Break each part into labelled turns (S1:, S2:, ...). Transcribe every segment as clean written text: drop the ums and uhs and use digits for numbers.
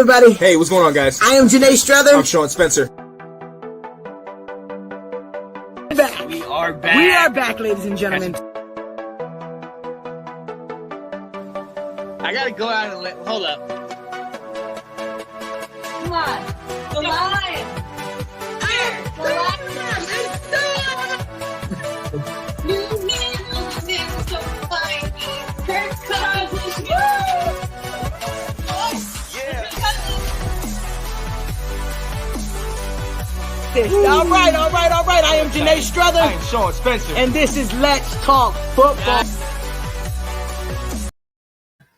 S1: everybody.
S2: Hey, what's going on, guys?
S1: I am Jaret Patterson.
S2: I'm Sean Spencer.
S1: We are back. We are back, ladies and gentlemen.
S3: I gotta go out and hold up.
S4: Come on. The lion. Here. The lion. New music so fine. Kirk Cousins.
S1: All right. I am Jaret Patterson.
S3: I'm Sean Spencer.
S1: And this is Let's Talk Football.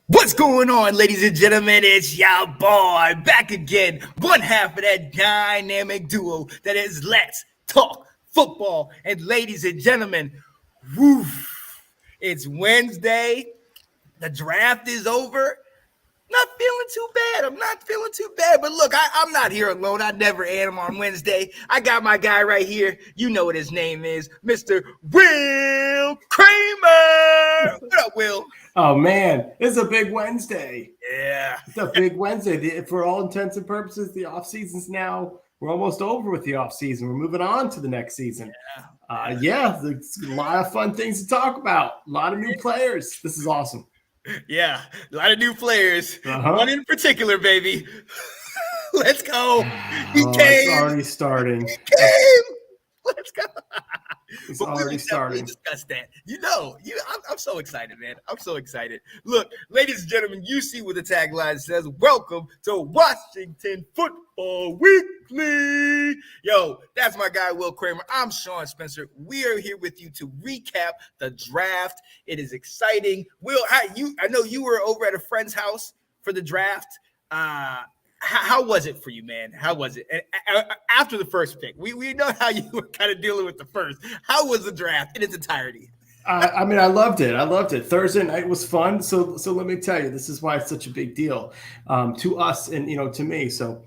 S2: What's going on, ladies and gentlemen? It's your boy back again. One half of that dynamic duo that is Let's Talk Football. And ladies and gentlemen, it's Wednesday. The draft is over. Not feeling too bad. I'm not feeling too bad. But look, I'm not here alone. I never am on Wednesday. I got my guy right here. You know what his name is, Mr. Will Kramer. What up, Will?
S5: Oh, man, it's a big Wednesday.
S2: Yeah.
S5: It's a big Wednesday. For all intents and purposes, the offseason's now, we're almost over with the offseason. We're moving on to the next season. There's a lot of fun things to talk about. A lot of new players. This is awesome.
S2: Yeah, a lot of new players.
S5: Uh-huh.
S2: One in particular, baby. Let's go. He came.
S5: It's already starting.
S2: He came. Let's go.
S5: It's
S2: But
S5: already
S2: we
S5: starting.
S2: discuss that. I'm so excited, man. I'm so excited. Look, ladies and gentlemen, you see what the tagline says. Welcome to Washington Football Weekly. Yo, that's my guy, Will Kramer. I'm Sean Spencer. We are here with you to recap the draft. It is exciting. Will, I know you were over at a friend's house for the draft. How was it for you, man? How was it? After the first pick, we know how you were kind of dealing with the first. How was the draft in its entirety?
S5: I loved it. Thursday night was fun. So let me tell you, this is why it's such a big deal to us and, to me. So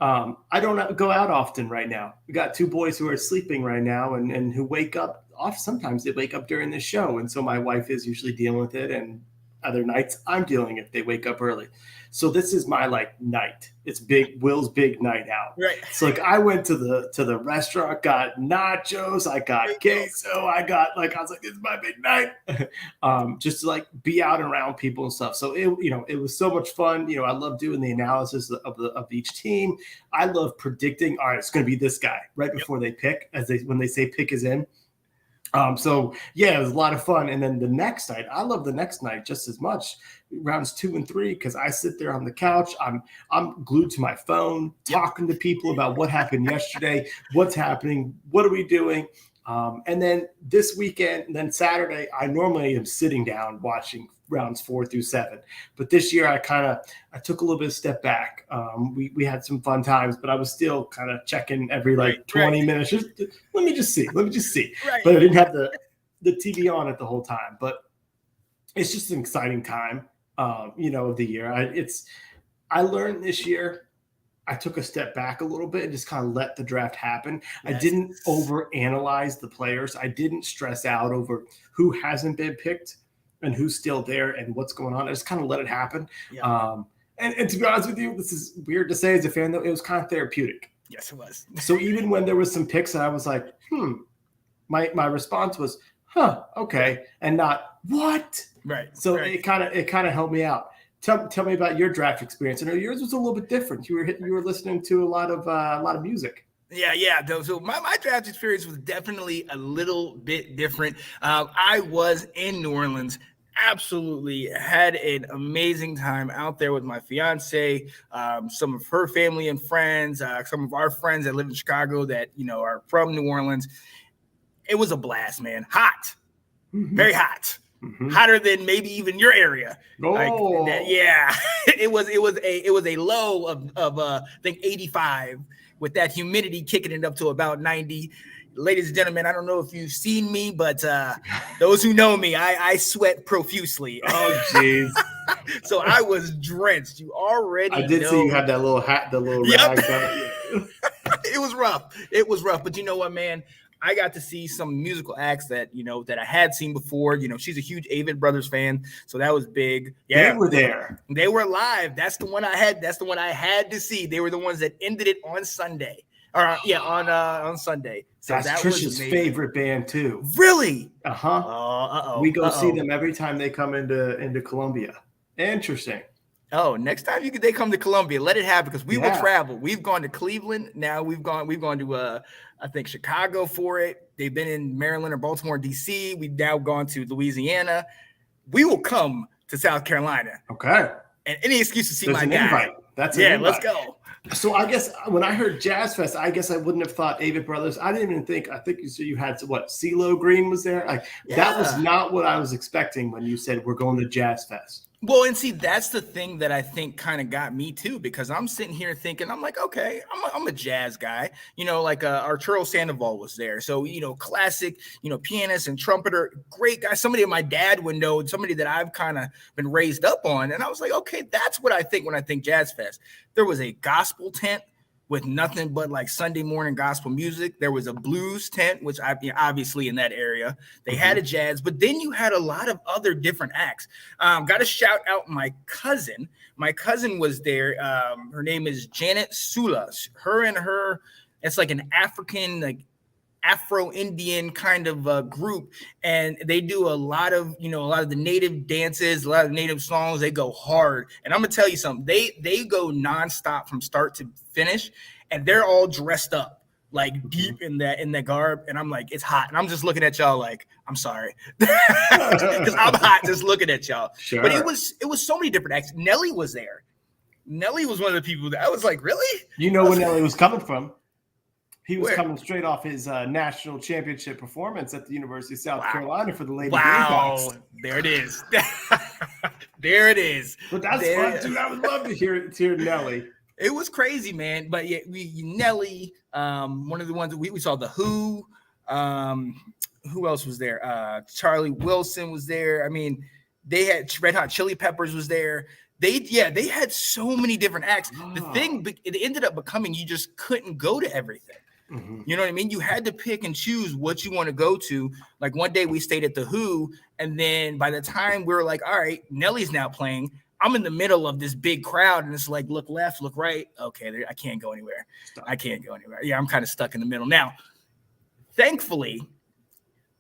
S5: I don't go out often right now. We got two boys who are sleeping right now and who wake up off. Sometimes they wake up during the show. And so my wife is usually dealing with it. And other nights I'm dealing if they wake up early. So this is my night. It's Will's big night out.
S2: Right.
S5: So I went to the restaurant, got nachos, I got queso, I was like, this is my big night. Just to be out and around people and stuff. So it was so much fun. I love doing the analysis of each team. I love predicting, all right, it's gonna be this guy right before they pick, when they say pick is in. It was a lot of fun. And then the next night, I love the next night just as much, rounds 2 and 3, because I sit there on the couch. I'm glued to my phone, talking to people about what happened yesterday, what's happening, what are we doing. And then this weekend, and then Saturday, I normally am sitting down watching rounds 4 through 7. But this year I took a little bit of step back. We had some fun times, but I was still kind of checking every 20 minutes. Let me just see. Right. But I didn't have the TV on it the whole time. But it's just an exciting time, of the year. I learned this year, I took a step back a little bit and just kind of let the draft happen. Yes. I didn't overanalyze the players. I didn't stress out over who hasn't been picked and who's still there and what's going on. I just kind of let it happen. Yeah. And to be honest with you, this is weird to say as a fan, though, it was kind of therapeutic.
S2: Yes, it was.
S5: So even when there was some picks and I was like, my response was, okay, and not what? Right. So it kind of helped me out. Tell me about your draft experience. I know yours was a little bit different. You were listening to a lot of music.
S2: Yeah. So my draft experience was definitely a little bit different. I was in New Orleans. Absolutely had an amazing time out there with my fiance, some of her family and friends, some of our friends that live in Chicago that are from New Orleans. It was a blast, man. Hot, very hot. Mm-hmm. Hotter than maybe even your area.
S5: Oh.
S2: It was a low of I think 85 with that humidity kicking it up to about 90. Ladies and gentlemen, I don't know if you've seen me, but those who know me, I sweat profusely.
S5: Oh, jeez.
S2: So I was drenched. You already
S5: I did see you had that little hat, the little rag.
S2: It was rough. But you know what, man? I got to see some musical acts that I had seen before. She's a huge Avett Brothers fan, so that was big. Yeah,
S5: they were there.
S2: They were live. That's the one I had. That's the one I had to see. They were the ones that ended it on Sunday. On Sunday. So
S5: that's Trisha's favorite band too.
S2: Really?
S5: We go see them every time they come into Columbia. Interesting.
S2: Oh, next time they come to Columbia, let it happen because we will travel. We've gone to Cleveland. Now we've gone to I think Chicago for it. They've been in Maryland or Baltimore, DC. We've now gone to Louisiana. We will come to South Carolina.
S5: Okay.
S2: And any excuse to see
S5: There's
S2: my
S5: an
S2: guy.
S5: Invite. That's an invite.
S2: Let's go.
S5: So I guess when I heard Jazz Fest, I guess I wouldn't have thought Avett Brothers. I didn't even think. I think you had CeeLo Green was there. That was not what I was expecting when you said we're going to Jazz Fest.
S2: Well, and see, that's the thing that I think kind of got me too, because I'm sitting here thinking, I'm like, okay, I'm a jazz guy, Arturo Sandoval was there. So, classic, pianist and trumpeter, great guy, somebody that my dad would know, somebody that I've kind of been raised up on. And I was like, okay, that's what I think when I think Jazz Fest. There was a gospel tent with nothing but like Sunday morning gospel music. There was a blues tent, which obviously in that area they had a jazz, but then you had a lot of other different acts. Got to shout out my cousin. My cousin was there. Her name is Janet Sula. It's like an African, Afro-Indian kind of group, and they do a lot of the native dances, a lot of native songs. They go hard, and I'm gonna tell you something. They go nonstop from start to finish, and they're all dressed up like deep in that garb, and I'm like, it's hot, and I'm just looking at y'all like, I'm sorry, because I'm hot just looking at y'all.
S5: Sure.
S2: But it was so many different acts. Nelly was there. Nelly was one of the people that I was like, really?
S5: Where Nelly was coming from. He was coming straight off his national championship performance at the University of South Carolina for the Lady Gamecocks.
S2: There it is. There it is.
S5: But that's fun, too. I would love to hear Nelly.
S2: It was crazy, man. But yeah, Nelly, one of the ones that we saw the Who. Who else was there? Charlie Wilson was there. I mean, they had Red Hot Chili Peppers was there. They had so many different acts. The thing, it ended up becoming you just couldn't go to everything.
S5: Mm-hmm.
S2: You know what I mean? You had to pick and choose what you want to go to. Like one day we stayed at the Who, and then by the time we were like, all right, Nelly's now playing, I'm in the middle of this big crowd, and it's like, look left, look right. Okay, I can't go anywhere. I can't go anywhere. Yeah, I'm kind of stuck in the middle. Now, thankfully,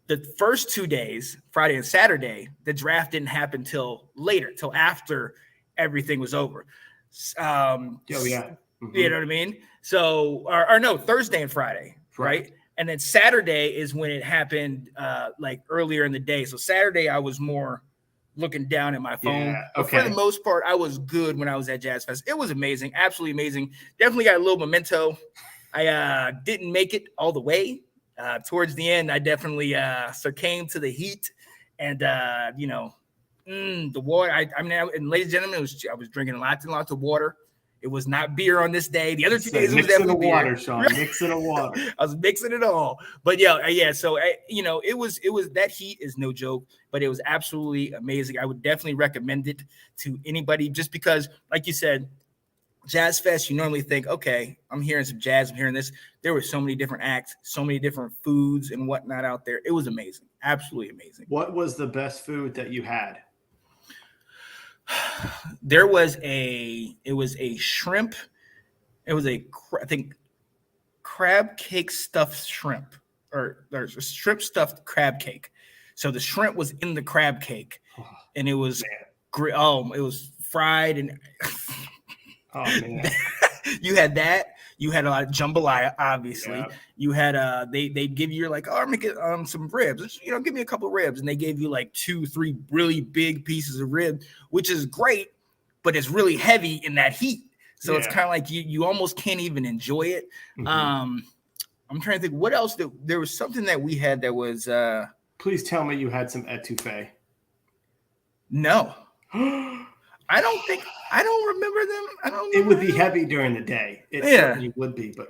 S2: the first 2 days, Friday and Saturday, the draft didn't happen till later, till after everything was over.
S5: Mm-hmm.
S2: You know what I mean? So, or no, Thursday and Friday, right? And then Saturday is when it happened, like earlier in the day. So Saturday, I was more looking down at my phone.
S5: Yeah,
S2: okay. But for the most part, I was good when I was at Jazz Fest. It was amazing, absolutely amazing. Definitely got a little memento. I didn't make it all the way. Towards the end, I definitely succumbed to the heat, and the water. And ladies and gentlemen, I was drinking lots and lots of water. It was not beer on this day. The other 2 days it was definitely beer.
S5: Water, Sean. Mixing the water.
S2: I was mixing it all. But yeah. So it was that heat is no joke, but it was absolutely amazing. I would definitely recommend it to anybody, just because, like you said, Jazz Fest, you normally think, okay, I'm hearing some jazz, I'm hearing this. There were so many different acts, so many different foods and whatnot out there. It was amazing. Absolutely amazing.
S5: What was the best food that you had?
S2: It was a shrimp. It was I think crab cake stuffed shrimp, or there's a shrimp stuffed crab cake. So the shrimp was in the crab cake, and it was it was fried, and
S5: oh man.
S2: You had that. You had a lot of jambalaya, obviously.
S5: Yeah.
S2: You had they give you like, I'm gonna get some ribs. Give me a couple of ribs, and they gave you like 2-3 really big pieces of rib, which is great, but it's really heavy in that heat. So it's kind of like you almost can't even enjoy it. Mm-hmm. I'm trying to think what else. There was something that we had that was.
S5: Please tell me you had some etouffee.
S2: No. I don't remember them.
S5: It would be heavy during the day. It certainly would be, but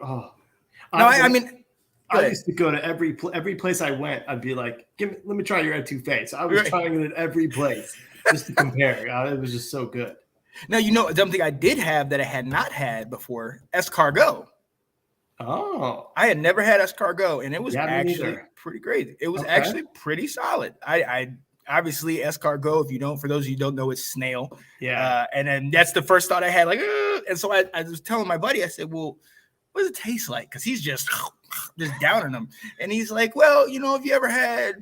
S2: I
S5: used to go to every place I went. I'd be like, let me try your etouffee. So I was trying it at every place just to compare. It was just so good.
S2: Now, something I did have that I had not had before, escargot.
S5: Oh,
S2: I had never had escargot, and it was
S5: Yeah, me
S2: actually
S5: neither.
S2: pretty great. It was
S5: Okay.
S2: actually pretty solid. I obviously escargot. If you don't, for those of you who don't know, it's snail.
S5: yeah.
S2: And then that's the first thought I had. Like, and so I was telling my buddy, I said, "Well, what does it taste like?" Because he's just downing them, and he's like, "Well, if you ever had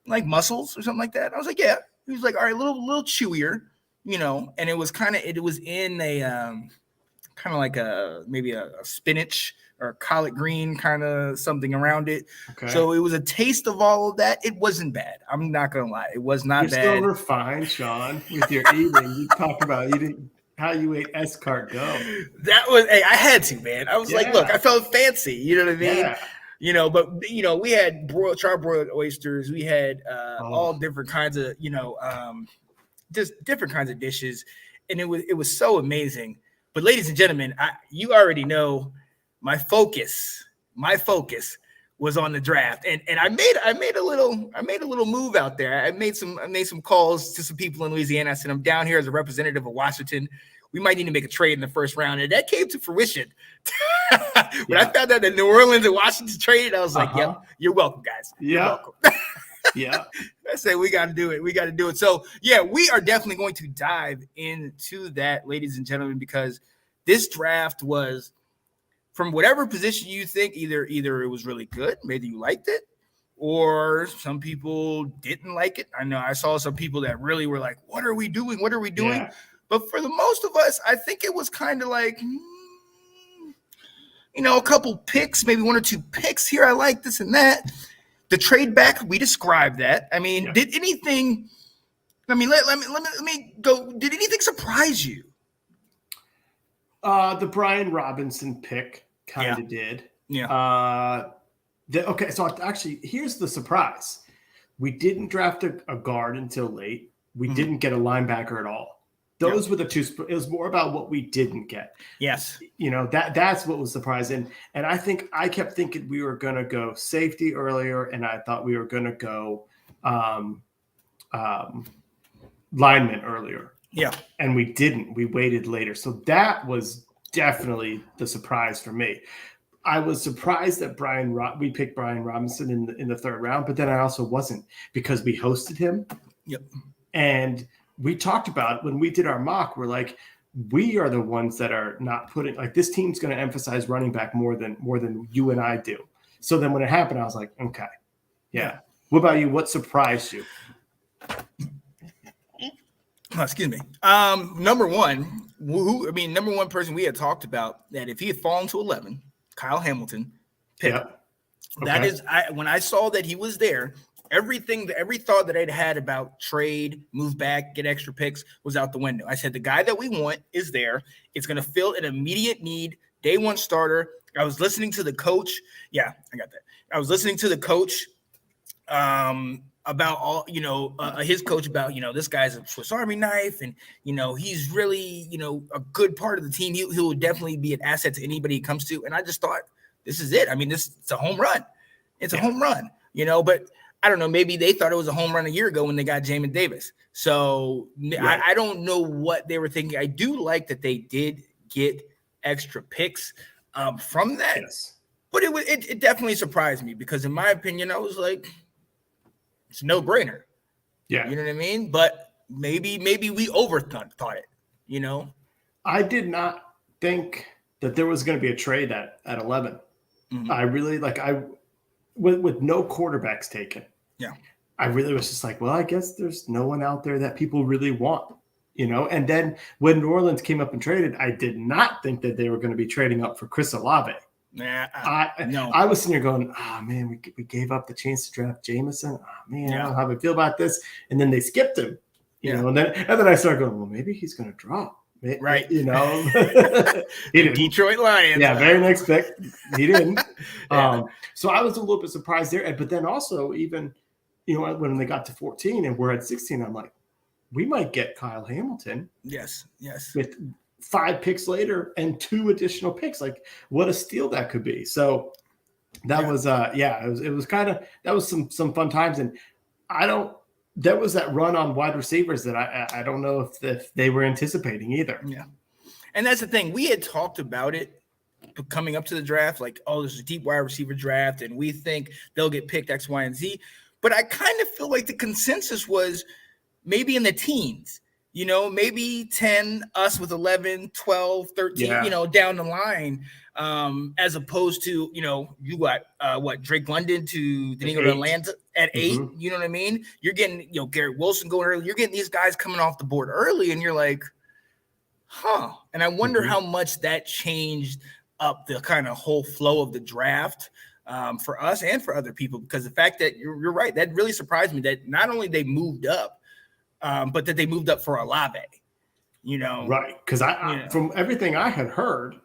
S2: like mussels or something like that." I was like, "Yeah." He was like, "All right, a little chewier, And it was it was in a kind of like maybe a spinach or a collard green kind of something around it.
S5: Okay.
S2: So it was a taste of all of that. It wasn't bad. I'm not gonna lie, it was not
S5: You're
S2: bad.
S5: still refined, Sean, with your eating. You talk about eating how you ate escargot.
S2: That was I had to, man. I was like,
S5: Yeah.
S2: look, I felt fancy. You know what I mean?
S5: Yeah.
S2: But we had charbroiled oysters. We had all different kinds of just different kinds of dishes, and it was so amazing. But ladies and gentlemen, you already know my focus was on the draft, and I made a little move out there. I made some calls to some people in Louisiana. I said, I'm down here as a representative of Washington. We might need to make a trade in the first round, and that came to fruition. When I found out that New Orleans and Washington traded, I was like, "Yep, you're welcome, guys. You're welcome."
S5: Yeah.
S2: I said we got to do it. So yeah, we are definitely going to dive into that, ladies and gentlemen, because this draft was, from whatever position you think, either it was really good, maybe you liked it, or some people didn't like it. I know I saw some people that really were like, "What are we doing? What are we doing?"
S5: Yeah.
S2: But for the most of us, I think it was kind of like, a couple picks, maybe one or two picks here. I like this and that. The trade back, we described that. I mean, did anything? I mean, let me go. Did anything surprise you?
S5: The Brian Robinson pick kind of did.
S2: Yeah.
S5: Okay, so actually, here's the surprise. We didn't draft a guard until late. We didn't get a linebacker at all. Those were the two. It was more about what we didn't get.
S2: Yes.
S5: That's what was surprising. And I think I kept thinking we were going to go safety earlier, and I thought we were going to go lineman earlier.
S2: Yeah.
S5: And we didn't. We waited later. So that was definitely the surprise for me. I was surprised that we picked Brian Robinson in the third round, but then I also wasn't, because we hosted him.
S2: Yep.
S5: And we talked about it when we did our mock. We're like, we are the ones that are not putting, like, this team's going to emphasize running back more than you and I do. So then when it happened, I was like, okay, yeah. What about you? What surprised you?
S2: Oh, excuse me. Number one person we had talked about that if he had fallen to 11, Kyle Hamilton pick.
S5: Yeah. Okay.
S2: That is, when I saw that he was there, every thought that I'd had about trade, move back, get extra picks was out the window. I said, the guy that we want is there. It's going to fill an immediate need, day one starter. I was listening to the coach. Yeah, I got that. I was listening to the coach about all, his coach about, this guy's a Swiss Army knife, and, he's really, a good part of the team. He will definitely be an asset to anybody he comes to. And I just thought, this is it. I mean, it's a home run. It's a home run, but I don't know. Maybe they thought it was a home run a year ago when they got Jamin Davis. So I don't know what they were thinking. I do like that they did get extra picks from that.
S5: Yes.
S2: But it definitely surprised me, because in my opinion, I was like, it's a no-brainer.
S5: Yeah.
S2: You know what I mean? But maybe we overthought it,
S5: I did not think that there was going to be a trade at 11. Mm-hmm. I really with no quarterbacks taken.
S2: Yeah.
S5: I really was just like, well, I guess there's no one out there that people really want, And then when New Orleans came up and traded, I did not think that they were going to be trading up for Chris Olave.
S2: Nah,
S5: no. I was sitting there going, oh, man, we gave up the chance to draft Jameson. Oh, man, I don't know how I feel about this. And then they skipped him, and then I started going, well, maybe he's going to drop.
S2: Right.
S5: He didn't.
S2: Detroit Lions.
S5: Yeah, very next pick. He didn't. So I was a little bit surprised there. But then also, even, when they got to 14 and we're at 16, I'm like, we might get Kyle Hamilton.
S2: Yes.
S5: With 5 picks later and 2 additional picks. Like, what a steal that could be. So that was it was kind of, that was some fun times. And there was that run on wide receivers that I don't know if they were anticipating either.
S2: Yeah. And that's the thing. We had talked about it coming up to the draft, like, oh, there's a deep wide receiver draft, and we think they'll get picked X, Y, and Z. But I kind of feel like the consensus was maybe in the teens, maybe 10, us with 11, 12, 13, down the line, as opposed to, you got, Drake London to the New York Atlanta at 8, you know what I mean? You're getting, Garrett Wilson going early. You're getting these guys coming off the board early, and you're like, huh. And I wonder how much that changed up the kind of whole flow of the draft for us and for other people, because the fact that you're right, that really surprised me that not only they moved up, but that they moved up for Olave,
S5: Right. Because from everything I had heard,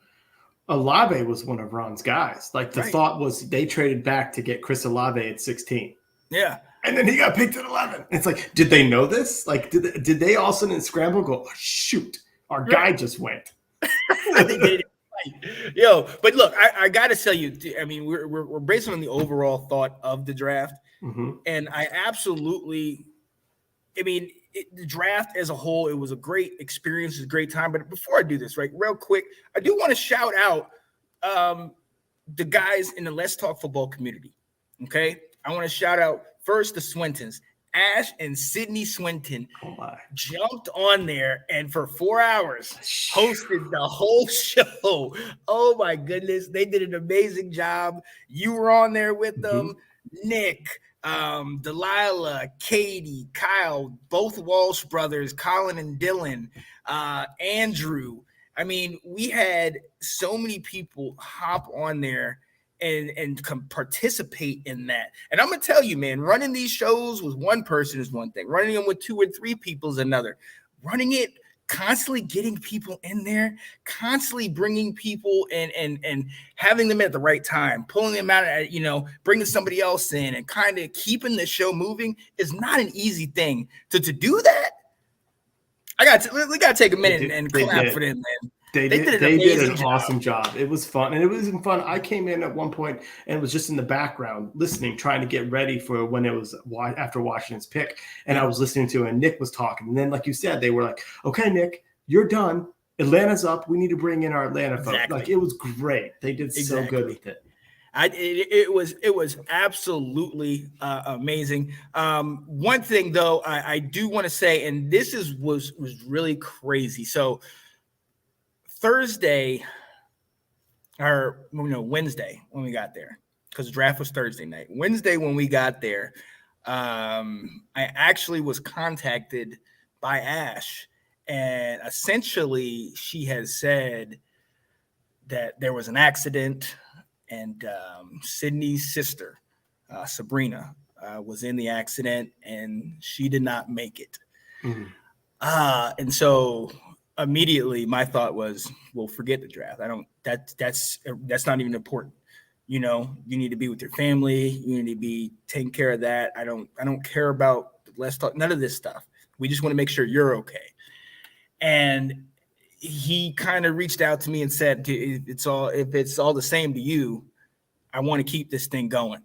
S5: Olave was one of Ron's guys. Like the thought was they traded back to get Chris Olave at 16.
S2: Yeah.
S5: And then he got picked at 11. It's like, did they know this? Like, did they all of a sudden scramble and go, oh, shoot, our guy just went.
S2: I think they did. But look, I got to tell you, I mean, we're based on the overall thought of the draft. And I absolutely, the draft as a whole, it was a great experience, it was a great time. But before I do this, right, real quick, I do want to shout out the guys in the Let's Talk Football community. Okay. I want to shout out first the Swintons. Ash and Sydney Swinton jumped on there and for 4 hours hosted the whole show. Oh my goodness. They did an amazing job. You were on there with them. Nick, Delilah, Katie, Kyle, both Walsh brothers, Colin and Dylan, Andrew. I mean, we had so many people hop on there and participate in that. And I'm going to tell you, man, running these shows with one person is one thing. Running them with 2 or 3 people is another. Running it, constantly getting people in there, constantly bringing people and having them at the right time, pulling them out, bringing somebody else in and kind of keeping the show moving is not an easy thing. To do that, we got to take a minute and clap for them, man.
S5: They did an awesome job. It was fun. And it was even fun. I came in at one point and was just in the background listening, trying to get ready for when it was after Washington's pick. And I was listening to it, and Nick was talking. And then, like you said, they were like, okay, Nick, you're done. Atlanta's up. We need to bring in our Atlanta folks.
S2: Exactly.
S5: Like, it was great. They did so good with it.
S2: It was absolutely amazing. One thing, though, I do want to say, and this was really crazy. So Thursday, or Wednesday when we got there, because the draft was Thursday night. Wednesday when we got there, I actually was contacted by Ash, and essentially she has said that there was an accident, and Sydney's sister, Sabrina, was in the accident, and she did not make it. And so immediately my thought was, well, forget the draft. That's not even important. You need to be with your family. You need to be taking care of that. I don't care about Let's Talk, none of this stuff. We just want to make sure you're okay. And he kind of reached out to me and said, if it's all the same to you, I want to keep this thing going.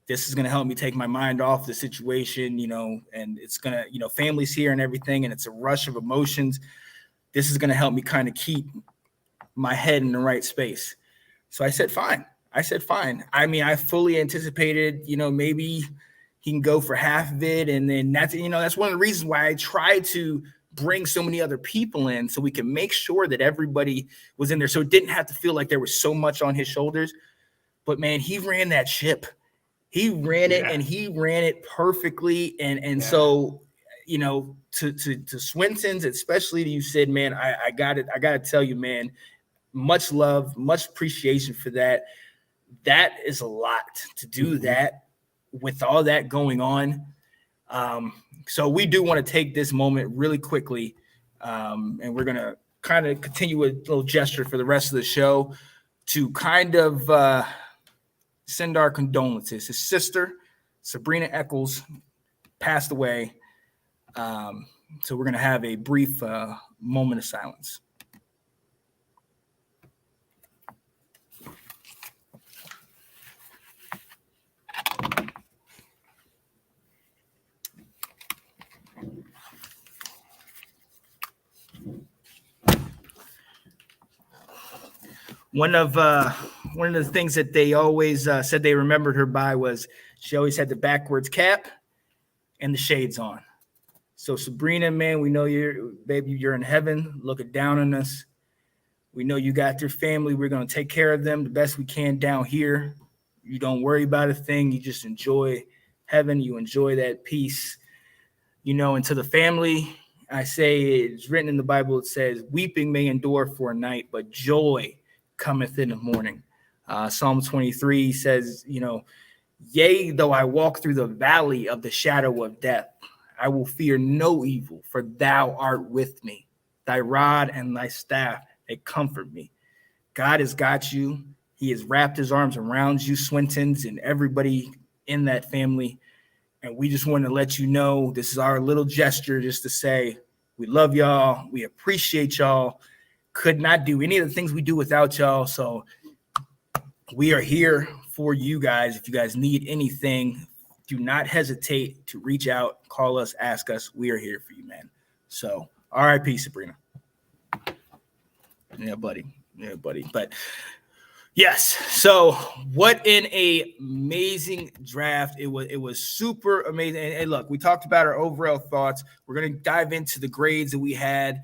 S2: This is going to help me take my mind off the situation, and it's going to, family's here and everything. And it's a rush of emotions. This is going to help me kind of keep my head in the right space. So I said, fine. I mean, I fully anticipated, maybe he can go for half of it. And then that's one of the reasons why I tried to bring so many other people in so we can make sure that everybody was in there. So it didn't have to feel like there was so much on his shoulders. But man, he ran that ship. He ran it and he ran it perfectly. And so, to Swinton's, especially to you, Sid, man, I got to tell you, man, much love, much appreciation for that. That is a lot to do that with all that going on. So we do want to take this moment really quickly, and we're going to kind of continue a little gesture for the rest of the show to kind of send our condolences. His sister, Sabrina Eccles, passed away. So we're going to have a brief moment of silence.
S1: One of the things that they always said they remembered her by was she always had the backwards cap and the shades on. So Sabrina, man, we know you're in heaven looking down on us. We know you got your family. We're going to take care of them the best we can down here. You don't worry about a thing. You just enjoy heaven. You enjoy that peace, and to the family, I say it's written in the Bible. It says, weeping may endure for a night, but joy cometh in the morning. Psalm 23 says, yea, though I walk through the valley of the shadow of death, I will fear no evil, for thou art with me. Thy rod and thy staff, they comfort me. God has got you. He has wrapped his arms around you, Swintons, and everybody in that family. And we just want to let you know this is our little gesture just to say we love y'all. We appreciate y'all. Could not do any of the things we do without y'all. So we are here for you guys. If you guys need anything, do not hesitate to reach out, call us, ask us. We are here for you, man. So RIP, Sabrina. Yeah, buddy. But yes. So what an amazing draft. It was super amazing. And look, we talked about our overall thoughts. We're going to dive into the grades that we had.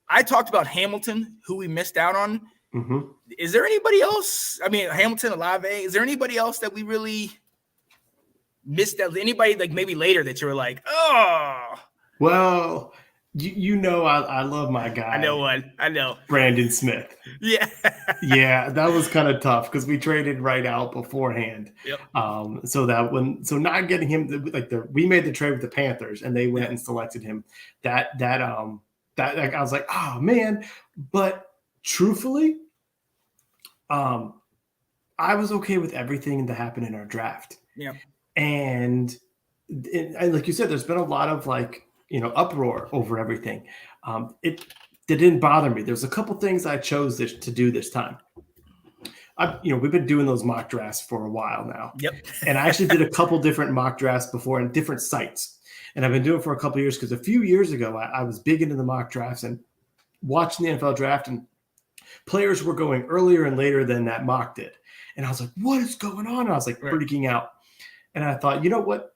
S1: I talked about Hamilton, who we missed out on.
S5: Mm-hmm.
S1: Is there anybody else? I mean, Hamilton, Olave, is there anybody else that we really missed out? Anybody like maybe later that you were like, oh.
S5: Well, I love my guy.
S1: I know.
S5: Brandon Smith.
S1: Yeah.
S5: Yeah, that was kind of tough because we traded right out beforehand.
S1: Yep.
S5: So not getting him we made the trade with the Panthers and they went and selected him. That I was like, oh man. But truthfully, I was okay with everything that happened in our draft.
S1: Yeah.
S5: And like you said, there's been a lot of uproar over everything. It didn't bother me. There's a couple things I chose to do this time. We've been doing those mock drafts for a while now.
S1: Yep.
S5: And I actually did a couple different mock drafts before in different sites. And I've been doing it for a couple of years because a few years ago, I was big into the mock drafts and watching the NFL draft, and players were going earlier and later than that mock did. And I was like, what is going on? And I was like freaking out. And I thought, you know what?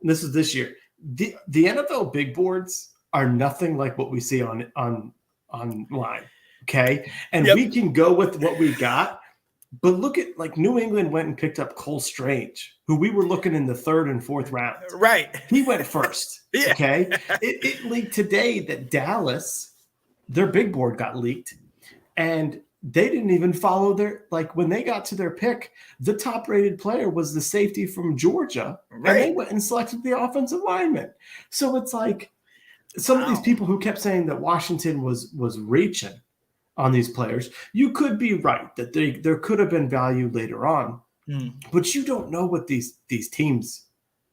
S5: And this is this year. The NFL big boards are nothing like what we see online. Okay. And we can go with what we got. But look at New England went and picked up Cole Strange, who we were looking in the 3rd and 4th round.
S1: Right.
S5: He went first.
S1: Yeah.
S5: Okay. It leaked today that Dallas, their big board got leaked. And they didn't even follow when they got to their pick, the top rated player was the safety from Georgia. Right. And they went and selected the offensive lineman. So it's like some of these people who kept saying that Washington was reaching on these players, you could be right that there could have been value later on, but you don't know what these teams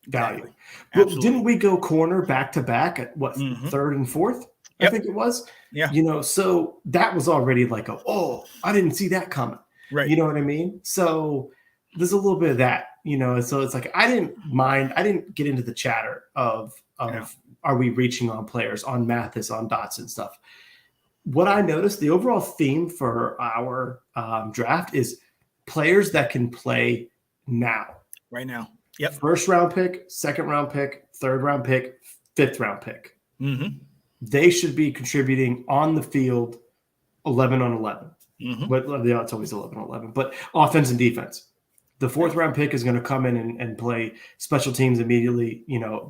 S5: value. But didn't we go corner back to back at what 3rd and 4th? Yep. I think it was. Yeah. So that was already I didn't see that coming. Right. You know what I mean? So there's a little bit of that, so it's like, I didn't get into the chatter of are we reaching on players, on Mathis, on Dotson stuff. What I noticed, the overall theme for our draft is players that can play now.
S1: Right now. Yep.
S5: 1st round pick, 2nd round pick, 3rd round pick, 5th round pick.
S1: Mm-hmm.
S5: They should be contributing on the field 11 on 11. Mm-hmm. But it's always 11 on 11. But offense and defense. The 4th round pick is going to come in and play special teams immediately,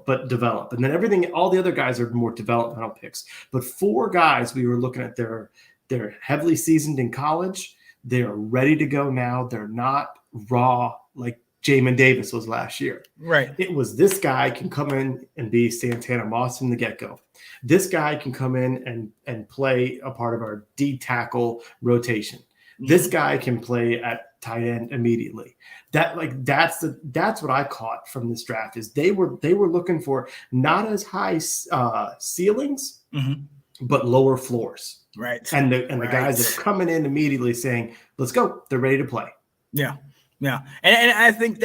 S5: but develop. And then all the other guys are more developmental picks. But 4 guys, we were looking at, they're heavily seasoned in college. They're ready to go now. They're not raw like Jamin Davis was last year.
S1: Right.
S5: It was this guy can come in and be Santana Moss from the get-go. This guy can come in and play a part of our D tackle rotation. Mm-hmm. This guy can play at tight end immediately. That's what I caught from this draft is they were looking for not as high ceilings, but lower floors.
S1: Right.
S5: And the guys that are coming in immediately saying, let's go. They're ready to play.
S1: Yeah. Yeah. And I think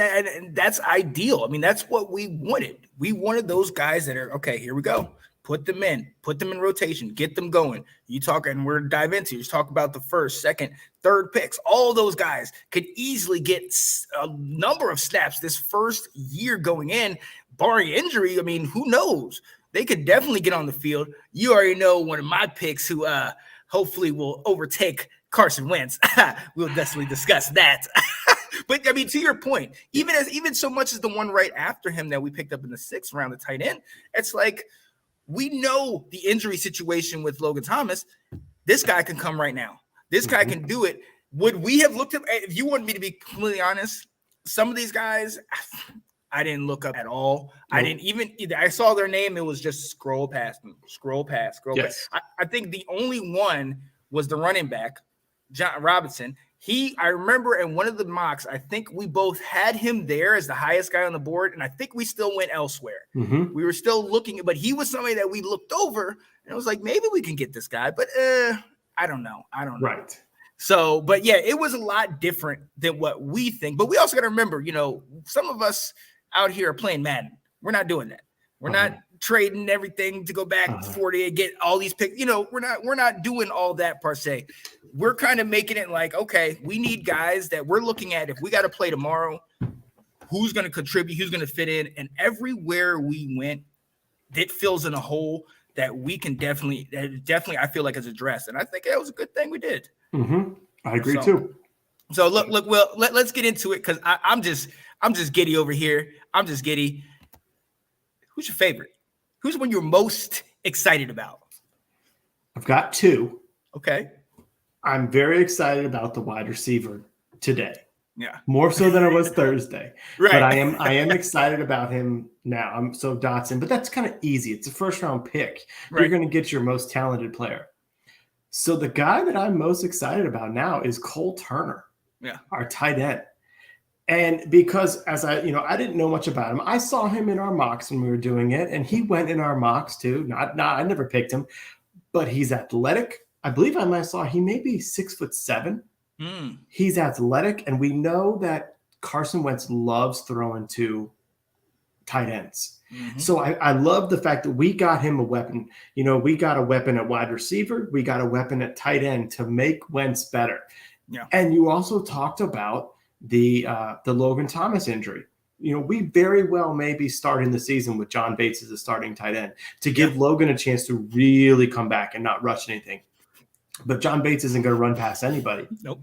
S1: that's ideal. I mean, that's what we wanted. We wanted those guys that are, okay, here we go. Put them in rotation, get them going. You talk, and we're dive into. You talk about the first, second, third picks. All those guys could easily get a number of snaps this first year going in, barring injury. I mean, who knows? They could definitely get on the field. You already know one of my picks who hopefully will overtake Carson Wentz. We'll definitely discuss that. But I mean, to your point, even so much as the one right after him that we picked up in the 6th round, the tight end, it's like, we know the injury situation with Logan Thomas. This guy can come right now. This guy can do it. Would we have looked up, if you want me to be completely honest, some of these guys, I didn't look up at all. Nope. I didn't even either. I saw their name. It was just scroll past. Yes. I think the only one was the running back, John Robinson. I remember in one of the mocks, I think we both had him there as the highest guy on the board, and I think we still went elsewhere. Mm-hmm. We were still looking, but he was somebody that we looked over, and it was like, maybe we can get this guy, but I don't know.
S5: Right.
S1: So, but yeah, it was a lot different than what we think. But we also got to remember, some of us out here are playing Madden. We're not doing that. We're not trading everything to go back 40 and get all these picks. We're not doing all that per se. We're kind of making it like, okay, we need guys that we're looking at. If we got to play tomorrow, who's going to contribute, who's going to fit in, and everywhere we went, it fills in a hole that we can definitely, I feel like is addressed. And I think that was a good thing we did.
S5: Mm-hmm. I agree too.
S1: So look, well, let's get into it because I'm just giddy over here. I'm just giddy. Who's your favorite? Who's one you're most excited about?
S5: I've got 2.
S1: Okay.
S5: I'm very excited about the wide receiver today.
S1: Yeah.
S5: More so than I was Thursday.
S1: Right.
S5: But I am excited about him now. I'm so Dotson, but that's kind of easy. It's a first round pick. Right. You're going to get your most talented player. So the guy that I'm most excited about now is Cole Turner.
S1: Yeah.
S5: Our tight end. And because I didn't know much about him. I saw him in our mocks when we were doing it, and he went in our mocks too. I never picked him, but he's athletic. I believe I saw he may be 6'7". He's athletic, and we know that Carson Wentz loves throwing to tight ends. Mm-hmm. So I love the fact that we got him a weapon. We got a weapon at wide receiver. We got a weapon at tight end to make Wentz better.
S1: Yeah. And
S5: you also talked about the Logan Thomas injury. We very well may be starting the season with John Bates as a starting tight end to give Logan a chance to really come back and not rush anything. But John Bates isn't going to run past anybody.
S1: Nope.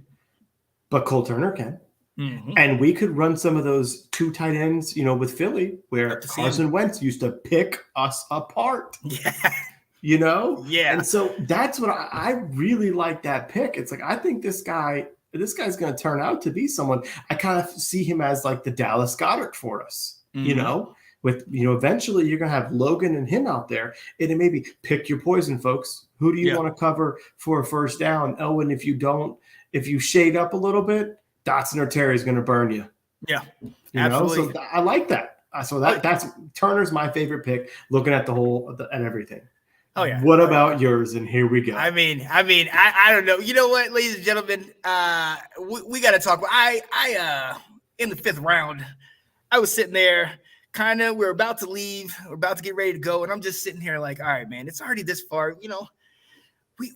S5: But Cole Turner can.
S2: Mm-hmm.
S5: And we could run some of those 2 tight ends, with Philly, where Carson Wentz used to pick us apart.
S1: Yeah.
S2: Yeah.
S5: And so that's what I really like that pick. It's like, I think this guy's going to turn out to be someone. I kind of see him as like the Dallas Goedert for us, with, eventually you're going to have Logan and him out there, and it maybe pick your poison, folks. Who do you want to cover for a first down? Oh, and if you shade up a little bit, Dotson or Terry is going to burn you.
S1: Yeah, absolutely.
S5: So I like that. So that's Turner's my favorite pick, looking at at everything.
S1: Oh yeah.
S5: What about yours? And here we go.
S1: I don't know. You know what, ladies and gentlemen, we got to talk. I in the 5th round, I was sitting there. We're about to leave. We're about to get ready to go. And I'm just sitting here like, all right, man, it's already this far.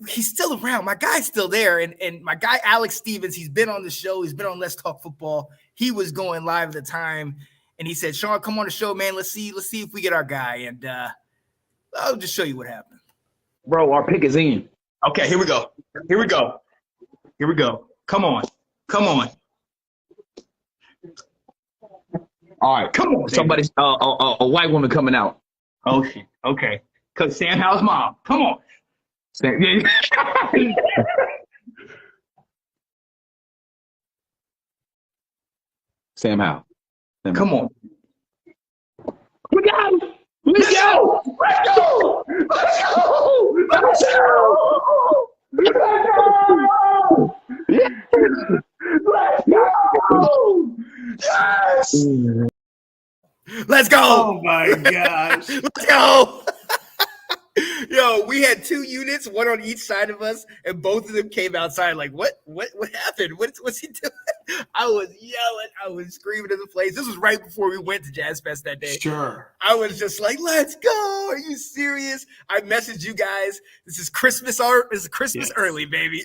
S1: He's still around. My guy's still there. And my guy, Alex Stevens, he's been on the show. He's been on Let's Talk Football. He was going live at the time. And he said, Sean, come on the show, man. Let's see if we get our guy. And I'll just show you what happened.
S3: Bro, our pick is in.
S2: Okay, here we go. Come on.
S3: All right, come on. Somebody's a white woman coming out.
S2: Oh shit. Okay. Cause Sam Howell's mom. Come on.
S3: Sam Howell.
S2: Come on. We got him. Let's go. Yes.
S1: Let's go.
S5: Oh my gosh.
S1: Let's go.
S2: Yo, we had 2 units, one on each side of us, and both of them came outside like, what happened? What's he doing? I was yelling. I was screaming in the place. This was right before we went to Jazz Fest that day.
S5: Sure.
S2: I was just like, let's go. Are you serious? I messaged you guys. This is Christmas art. This is Christmas early, baby.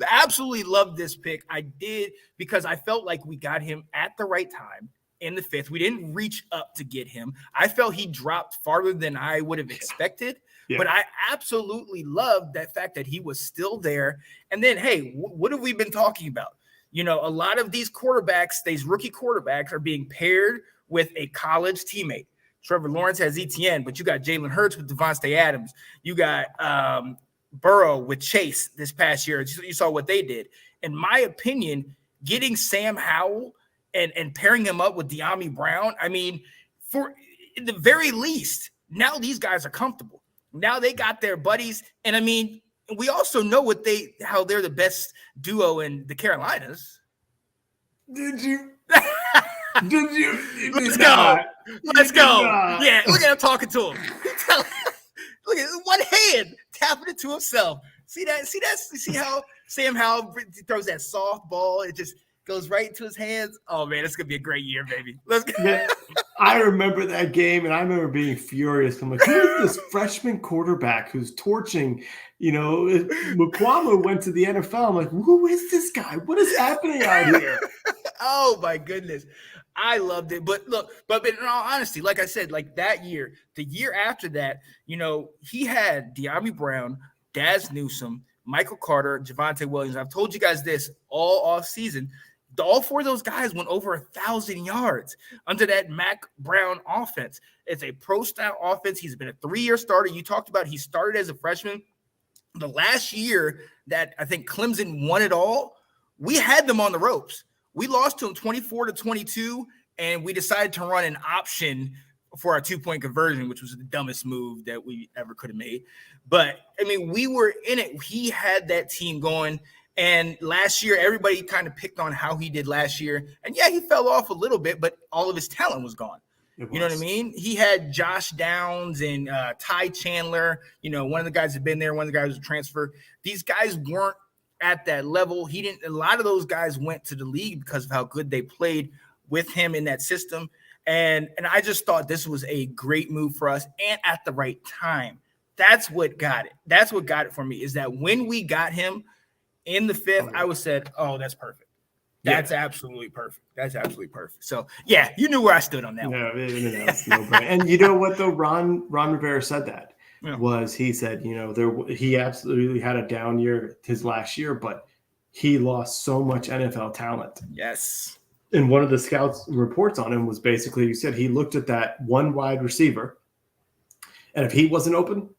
S2: Absolutely loved this pick. I did because I felt like we got him at the right time in the 5th. We didn't reach up to get him. I felt he dropped farther than I would have expected, but I absolutely loved that fact that he was still there. And then, hey, what have we been talking about? You know, a lot of these quarterbacks, these rookie quarterbacks are being paired with a college teammate. Trevor Lawrence has ETN, but you got Jalen Hurts with Devontae Adams. You got Burrow with Chase this past year. You saw what they did. In my opinion, getting Sam Howell and pairing him up with De'Ami Brown, I mean, for in the very least, now these guys are comfortable. Now they got their buddies. And I mean, we also know how they're the best duo in the Carolinas.
S5: Did you? Did you?
S2: Let's go. Let's go. Yeah, look at him talking to him. Look at one hand tapping it to himself. See that? See how Sam Howell throws that soft ball? It just goes right into his hands. Oh man, it's gonna be a great year, baby. Let's go.
S5: Yeah, I remember that game, and I remember being furious. I'm like, who is this freshman quarterback who's torching? You know, Mukwama went to the NFL. I'm like, who is this guy? What is happening out here?
S2: Oh my goodness. I loved it. But look, but in all honesty, like I said, like that year, the year after that, you know, he had De'Ami Brown, Daz Newsome, Michael Carter, Javonte Williams. I've told you guys this all off season. All 4 of those guys went over 1,000 yards under that Mac Brown offense. It's a pro-style offense. He's been a 3-year starter. You talked about he started as a freshman. The last year that I think Clemson won it all, we had them on the ropes. We lost to them 24-22, and we decided to run an option for our 2-point conversion, which was the dumbest move that we ever could have made. But, I mean, we were in it. He had that team going. And last year, everybody kind of picked on how he did last year. And, yeah, he fell off a little bit, but all of his talent was gone. You know what I mean? He had Josh Downs and Ty Chandler. You know, one of the guys had been there. One of the guys was a transfer. These guys weren't at that level. A lot of those guys went to the league because of how good they played with him in that system. And I just thought this was a great move for us and at the right time. That's what got it. That's what got it for me, is that when we got him in the 5th, I was said, oh, that's perfect. That's absolutely perfect. That's absolutely perfect. So, yeah, you knew where I stood on that one.
S5: No, and you know what, though? Ron Rivera said that. Was he said, you know, he absolutely had a down year his last year, but he lost so much NFL talent.
S2: Yes.
S5: And one of the scouts' reports on him was basically, he said he looked at that one wide receiver, and if he wasn't open,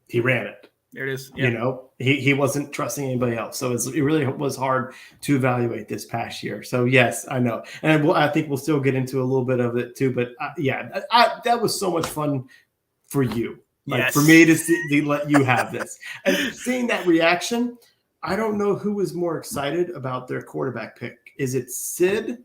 S5: he ran it.
S2: There it is.
S5: You know, he wasn't trusting anybody else. So it really was hard to evaluate this past year. So, yes, I know. And I think we'll still get into a little bit of it too. But, that was so much fun for you. Like, for me to let you have this. And seeing that reaction, I don't know who was more excited about their quarterback pick. Is it Sid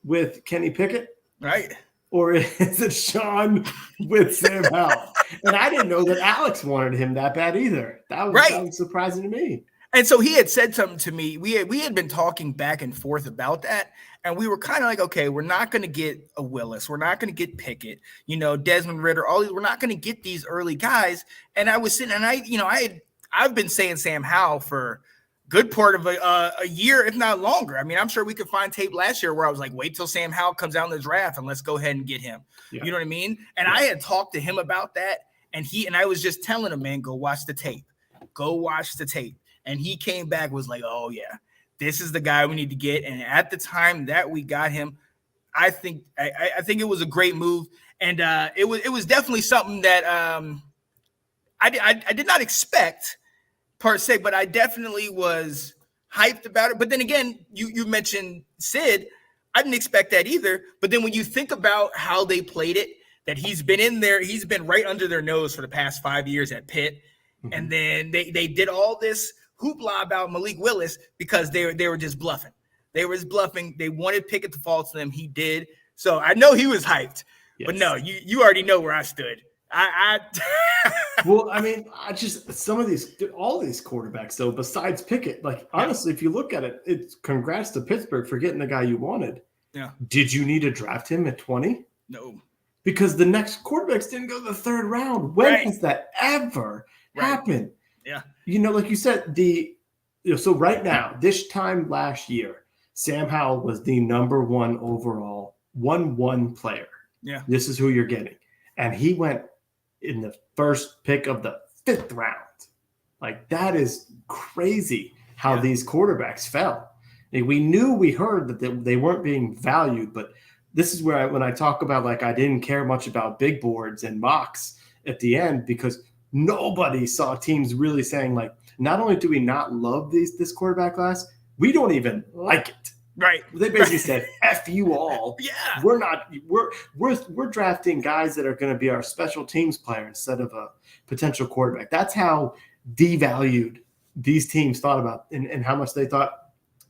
S5: with Kenny Pickett?
S2: Right.
S5: Or is it Sean with Sam Howell? And I didn't know that Alex wanted him that bad either. That was surprising to me.
S2: And so he had said something to me. We had been talking back and forth about that. And we were kind of like, okay, we're not going to get a Willis. We're not going to get Pickett, you know, Desmond Ridder, all these. We're not going to get these early guys. And I was sitting, and I've been saying Sam Howell for good part of a year, if not longer. I mean, I'm sure we could find tape last year where I was like, wait till Sam Howell comes out in the draft and let's go ahead and get him. Yeah. You know what I mean? And I had talked to him about that, and I was just telling him, man, go watch the tape. Go watch the tape. And he came back, was like, oh, yeah, this is the guy we need to get. And at the time that we got him, I think it was a great move. And it was definitely something that I did not expect per se, but I definitely was hyped about it. But then again, you mentioned Sid. I didn't expect that either. But then when you think about how they played it, that he's been in there, he's been right under their nose for the past 5 years at Pitt. Mm-hmm. And then they did all this hoopla about Malik Willis because they were just bluffing. They were just bluffing. They wanted Pickett to fall to them. He did. So I know he was hyped. Yes. But no, you already know where I stood.
S5: Well, I mean, all these quarterbacks, though, besides Pickett, like, honestly, if you look at it, it's congrats to Pittsburgh for getting the guy you wanted.
S1: Yeah.
S5: Did you need to draft him at 20?
S1: No.
S5: Because the next quarterbacks didn't go the third round. When has that ever happened?
S1: Yeah.
S5: Like you said, so right now, this time last year, Sam Howell was the number 1 overall 1-1 player.
S1: Yeah.
S5: This is who you're getting. And he went in the first pick of the 5th round. Like, that is crazy how these quarterbacks fell. Like, we heard that they weren't being valued, but this is where when I talk about, like, I didn't care much about big boards and mocks at the end, because nobody saw teams really saying, like, not only do we not love this quarterback class, we don't even like it.
S1: Right.
S5: They basically said, F you all.
S1: Yeah.
S5: We're drafting guys that are going to be our special teams player instead of a potential quarterback. That's how devalued these teams thought about and how much they thought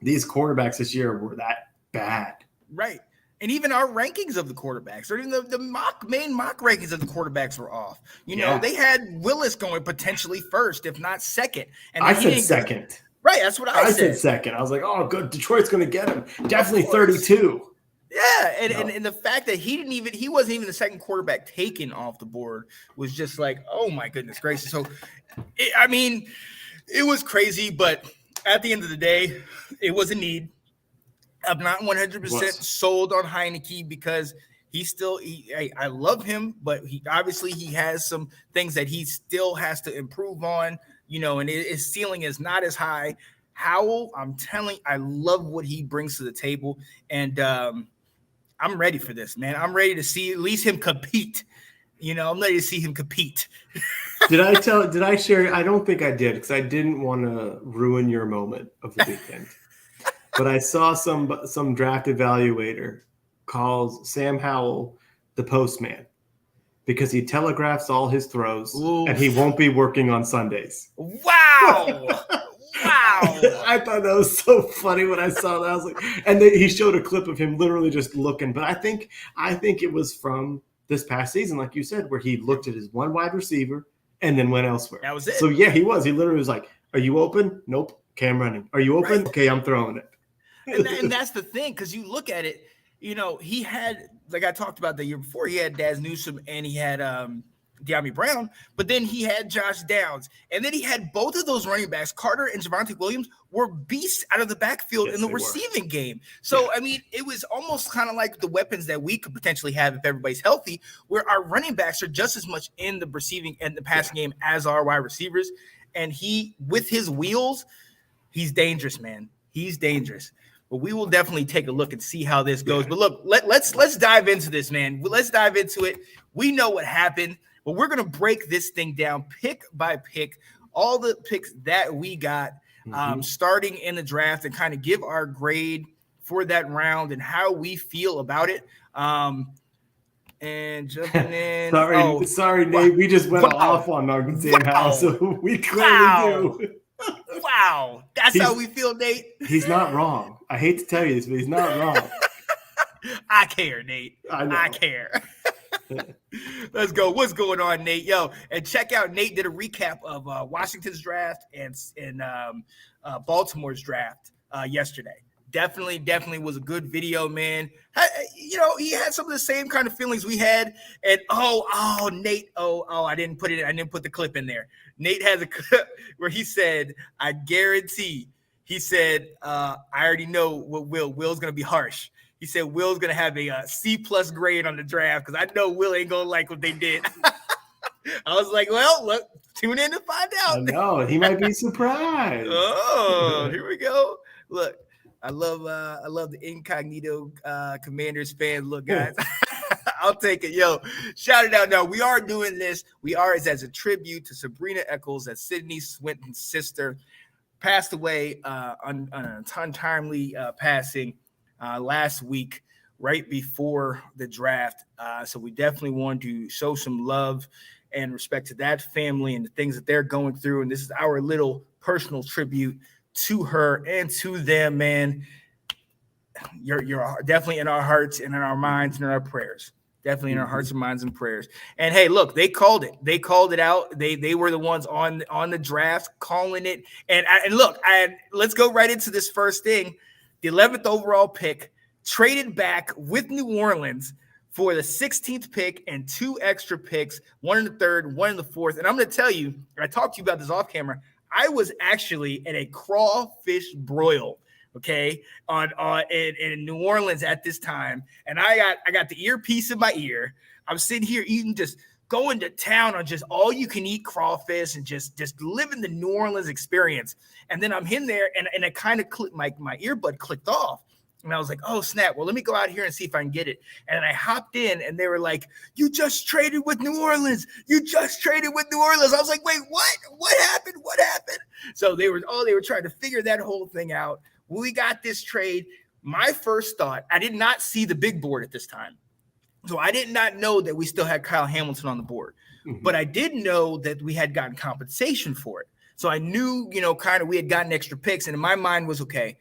S5: these quarterbacks this year were that bad.
S1: Right. And even our rankings of the quarterbacks, or even the main mock rankings of the quarterbacks were off. They had Willis going potentially first, if not second. And
S5: I said second.
S1: Right, that's what I said.
S5: I said second. I was like, oh, good. Detroit's going to get him. Definitely 32.
S1: Yeah, and the fact that he wasn't even the second quarterback taken off the board was just like, oh my goodness gracious. So, it was crazy, but at the end of the day, it was a need. I'm not 100% sold on Heineke because I love him, but he has some things that he still has to improve on, and his ceiling is not as high. Howell, I'm telling you, I love what he brings to the table, and I'm ready for this, man. I'm ready to see at least him compete. I'm ready to see him compete.
S5: Did I share? I don't think I did, because I didn't want to ruin your moment of the weekend. But I saw some draft evaluator calls Sam Howell the Postman because he telegraphs all his throws. Ooh. And he won't be working on Sundays.
S1: Wow.
S5: I thought that was so funny when I saw that. I was like, and then he showed a clip of him literally just looking. But I think it was from this past season, like you said, where he looked at his one wide receiver and then went elsewhere.
S1: That was it.
S5: So yeah, he was. He literally was like, "Are you open? Nope. Okay, I'm running. Are you open? Right. Okay, I'm throwing it."
S1: And that's the thing, because you look at it, he had, like I talked about the year before, he had Daz Newsome and he had De'Ami Brown, but then he had Josh Downs, and then he had both of those running backs, Carter and Javonte Williams, were beasts out of the backfield in the receiving game. So, it was almost kind of like the weapons that we could potentially have if everybody's healthy, where our running backs are just as much in the receiving and the passing game as our wide receivers. And he, with his wheels, he's dangerous, man. He's dangerous. But we will definitely take a look and see how this goes. But look, let's dive into this, man. Let's dive into it. We know what happened, but we're going to break this thing down pick by pick, all the picks that we got starting in the draft, and kind of give our grade for that round and how we feel about it. And jumping in.
S5: Sorry, Nate. We just went off on our Sam Howell, so we clearly do.
S1: Wow, that's how we feel, Nate.
S5: He's not wrong. I hate to tell you this, but he's not wrong.
S1: I care, Nate. I care. Let's go. What's going on, Nate? Yo, and check out, Nate did a recap of Washington's draft and Baltimore's draft yesterday. Definitely was a good video, man. He had some of the same kind of feelings we had. And Nate, I didn't put the clip in there. Nate has a clip where he said, I guarantee, he said, I already know what Will's going to be harsh. He said, Will's going to have a C+ grade on the draft because I know Will ain't going to like what they did. I was like, well, look, tune in to find out.
S5: No, he might be surprised.
S1: Oh, here we go. Look, I love the incognito Commanders fans. Look, guys, I'll take it. Yo, shout it out. No, we are doing this. We are as a tribute to Sabrina Eccles, as Sydney Swinton's sister passed away on an untimely passing last week, right before the draft. So we definitely want to show some love and respect to that family and the things that they're going through. And this is our little personal tribute to her and to them, man. You're definitely in our hearts and in our minds and in our prayers. Definitely in our hearts and minds and prayers. And hey, look, they called it. They called it out. They were the ones on the draft calling it. And look, let's go right into this first thing. The 11th overall pick traded back with New Orleans for the 16th pick and 2 extra picks, 1 in the 3rd, 1 in the 4th. And I'm going to tell you, I talked to you about this off camera. I was actually at a crawfish broil, okay, in New Orleans at this time, and I got the earpiece in my ear. I'm sitting here eating, just going to town on just all you can eat crawfish and just living the New Orleans experience. And then I'm in there, and it kind of clicked, my earbud clicked off. And I was like, oh, snap. Well, let me go out here and see if I can get it. And I hopped in, and they were like, you just traded with New Orleans. You just traded with New Orleans. I was like, wait, what? What happened? What happened? So they were trying to figure that whole thing out. We got this trade. My first thought, I did not see the big board at this time. So I did not know that we still had Kyle Hamilton on the board. Mm-hmm. But I did know that we had gotten compensation for it. So I knew, kind of we had gotten extra picks. And in my mind was, okay,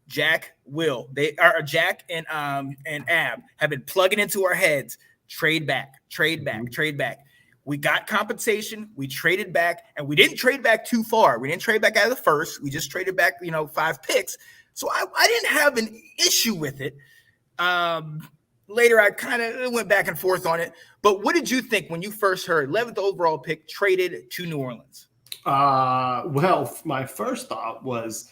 S1: Jack and Ab have been plugging into our heads. Trade back. We got compensation. We traded back, and we didn't trade back too far. We didn't trade back out of the first. We just traded back, 5 picks. So I didn't have an issue with it. Later, I kind of went back and forth on it. But what did you think when you first heard 11th overall pick traded to New Orleans?
S5: Well, my first thought was,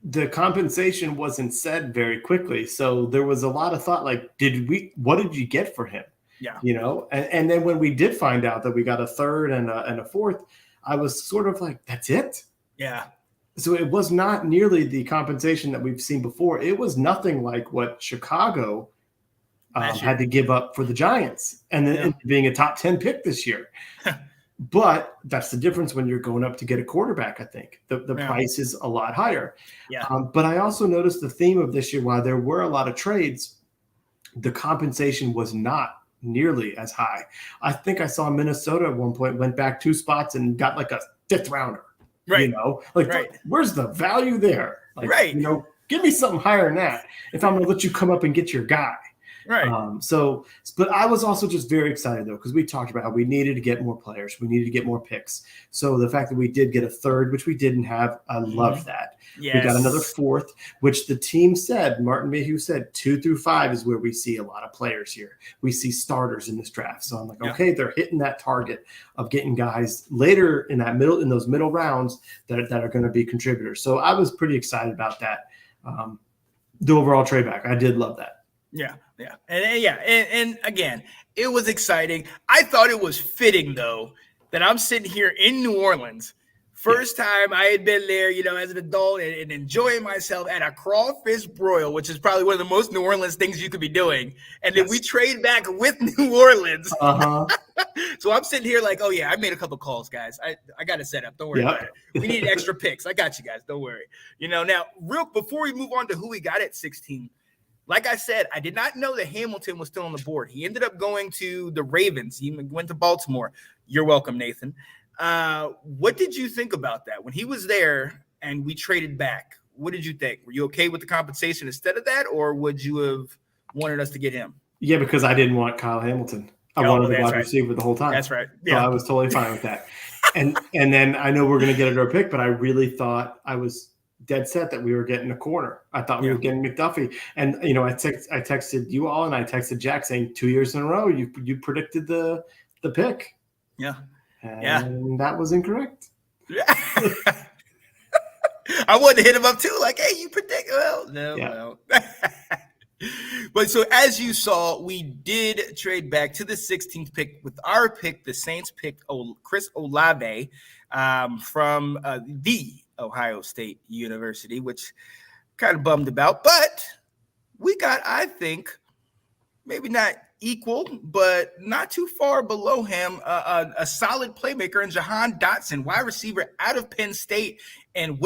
S5: the compensation wasn't said very quickly. So there was a lot of thought, like, what did you get for him?
S1: Yeah.
S5: And then when we did find out that we got a 3rd and a 4th, I was sort of like, that's it?
S1: Yeah.
S5: So it was not nearly the compensation that we've seen before. It was nothing like what Chicago had to give up for the Giants and then being a top 10 pick this year. But that's the difference when you're going up to get a quarterback, I think. The price is a lot higher.
S1: Yeah.
S5: But I also noticed the theme of this year, while there were a lot of trades, the compensation was not nearly as high. I think I saw Minnesota at one point went back 2 spots and got like a 5th rounder.
S1: Right.
S5: Where's the value there? Like,
S1: right.
S5: Give me something higher than that if I'm going to let you come up and get your guy.
S1: Right.
S5: But I was also just very excited, though, because we talked about how we needed to get more players. We needed to get more picks. So the fact that we did get a 3rd, which we didn't have, I love that.
S1: Yes.
S5: We got another 4th, which the team said, Martin Mayhew said, 2 through 5 is where we see a lot of players here. We see starters in this draft. So I'm like, okay, they're hitting that target of getting guys later in those middle rounds that are going to be contributors. So I was pretty excited about that. The overall trade back, I did love that.
S1: Yeah. And again, it was exciting. I thought it was fitting, though, that I'm sitting here in New Orleans. First time I had been there, as an adult and enjoying myself at a crawfish broil, which is probably one of the most New Orleans things you could be doing. And then we trade back with New Orleans. Uh-huh. So I'm sitting here like, oh, yeah, I made a couple calls, guys. I got it set up. Don't worry about it. We need extra picks. I got you guys. Don't worry. Now, before we move on to who we got at 16, like I said, I did not know that Hamilton was still on the board. He ended up going to the Ravens. He went to Baltimore. You're welcome, Nathan. What did you think about that? When he was there and we traded back, what did you think? Were you okay with the compensation instead of that, or would you have wanted us to get him?
S5: Yeah, because I didn't want Kyle Hamilton. I wanted the wide receiver the whole time.
S1: That's right. Yeah.
S5: So I was totally fine with that. And then I know we're going to get a pick, but I really thought I was dead set that we were getting a corner. I thought we were getting McDuffie. And, I texted you all and I texted Jack saying 2 years in a row, you predicted the pick.
S1: Yeah.
S5: And that was incorrect.
S1: Yeah. I wanted to hit him up too. Like, hey, you predict. Well, no. But so as you saw, we did trade back to the 16th pick. With our pick, the Saints picked Chris Olave from the Ohio State University, which kind of bummed about. But we got, I think, maybe not equal, but not too far below him, a solid playmaker in Jahan Dotson, wide receiver out of Penn State. And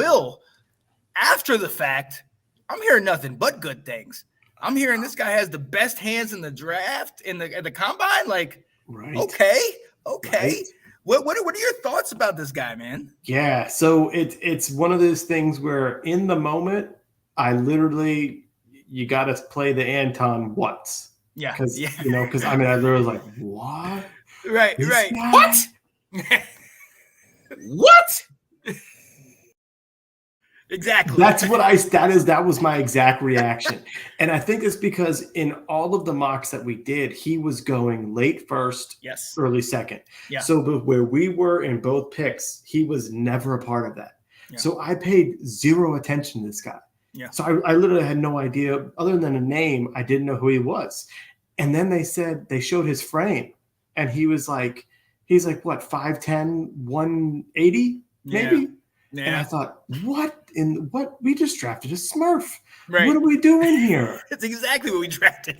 S1: after the fact, I'm hearing nothing but good things. I'm hearing this guy has the best hands in the draft, in the combine. Like,
S5: right.
S1: Okay.
S5: Right.
S1: What are your thoughts about this guy, man?
S5: Yeah, so it's one of those things where in the moment, you got to play the Anton once.
S1: Yeah.
S5: Because
S1: Yeah.
S5: because I literally was like, what?
S1: Right.
S5: This
S1: Right.
S5: guy?
S2: What? What?
S1: Exactly.
S5: That was my exact reaction. And I think it's because in all of the mocks that we did, he was going late first,
S1: Yes.
S5: early second.
S1: Yeah.
S5: So where we were in both picks, he was never a part of that.
S1: Yeah.
S5: So I paid zero attention to this guy.
S1: Yeah.
S5: So I literally had no idea, other than a name, I didn't know who he was. And then they showed his frame, and he's like, what, 5'10", 180, maybe?
S1: Yeah.
S5: And I thought, what we just drafted a Smurf.
S1: Right.
S5: What are we doing here?
S1: That's exactly what we drafted.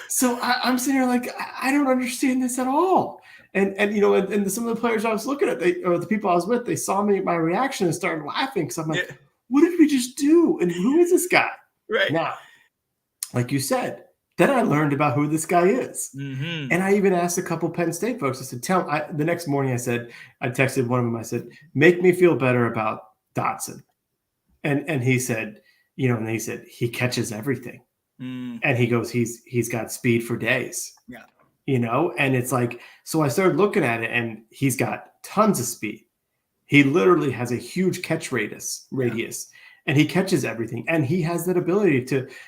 S5: So I'm sitting here like, I don't understand this at all. And some of the players I was looking at, or the people I was with, they saw my reaction and started laughing because I'm like, what did we just do? And who is this guy?
S1: Right.
S5: Now, like you said, then I learned about who this guy is.
S1: Mm-hmm.
S5: And I even asked a couple Penn State folks, I said, the next morning I texted one of them, I said, make me feel better about Dotson. And he said, he catches everything.
S1: Mm.
S5: And he goes, he's got speed for days.
S1: Yeah.
S5: And it's like, so I started looking at it, and he's got tons of speed. He literally has a huge catch radius, and he catches everything. And he has that ability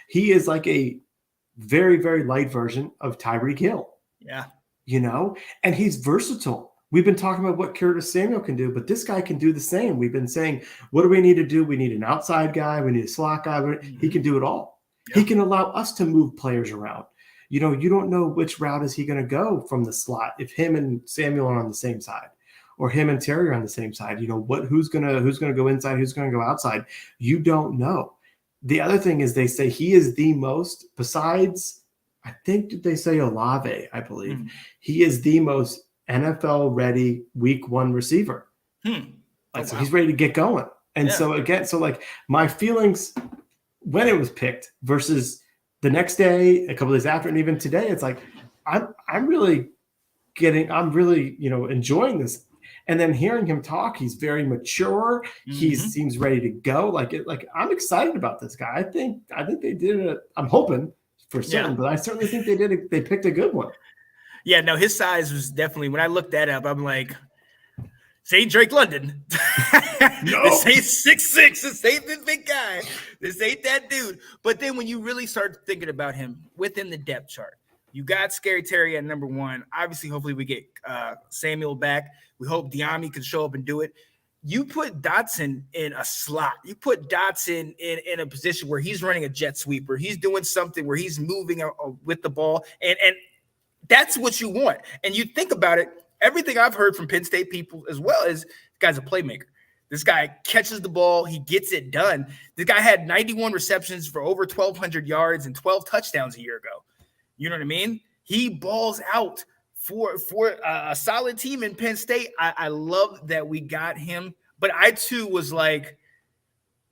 S5: he is like a very, very light version of Tyreek Hill.
S1: Yeah.
S5: And he's versatile. We've been talking about what Curtis Samuel can do, but this guy can do the same. We've been saying, what do we need to do? We need an outside guy. We need a slot guy. He can do it all. Yeah. He can allow us to move players around. You don't know which route is he going to go from the slot if him and Samuel are on the same side, or him and Terry are on the same side. Who's going to go inside, who's going to go outside? You don't know. The other thing is, they say he is the most, besides, I think they say Olave, I believe, he is the most NFL ready week 1 receiver. So he's ready to get going. And so again, my feelings when it was picked versus the next day, a couple days after, and even today, it's like, I'm really enjoying this. And then hearing him talk, he's very mature. He seems ready to go. I'm excited about this guy. I think they did it. I'm hoping for certain, but I certainly think they did it. They picked a good one. Yeah,
S1: no, his size was definitely, when I looked that up, I'm like, this ain't Drake London. No. This ain't 6'6". This ain't this big guy. This ain't that dude. But then when you really start thinking about him within the depth chart, you got Scary Terry at number 1. Obviously, hopefully we get Samuel back. We hope Diami can show up and do it. You put Dotson in a slot. You put Dotson in a position where he's running a jet sweeper. He's doing something where he's moving with the ball. And that's what you want. And you think about it, everything I've heard from Penn State people as well is this guy's a playmaker. This guy catches the ball. He gets it done. This guy had 91 receptions for over 1,200 yards and 12 touchdowns a year ago. You know what I mean? He balls out for a solid team in Penn State. I love that we got him. But I, too, was like,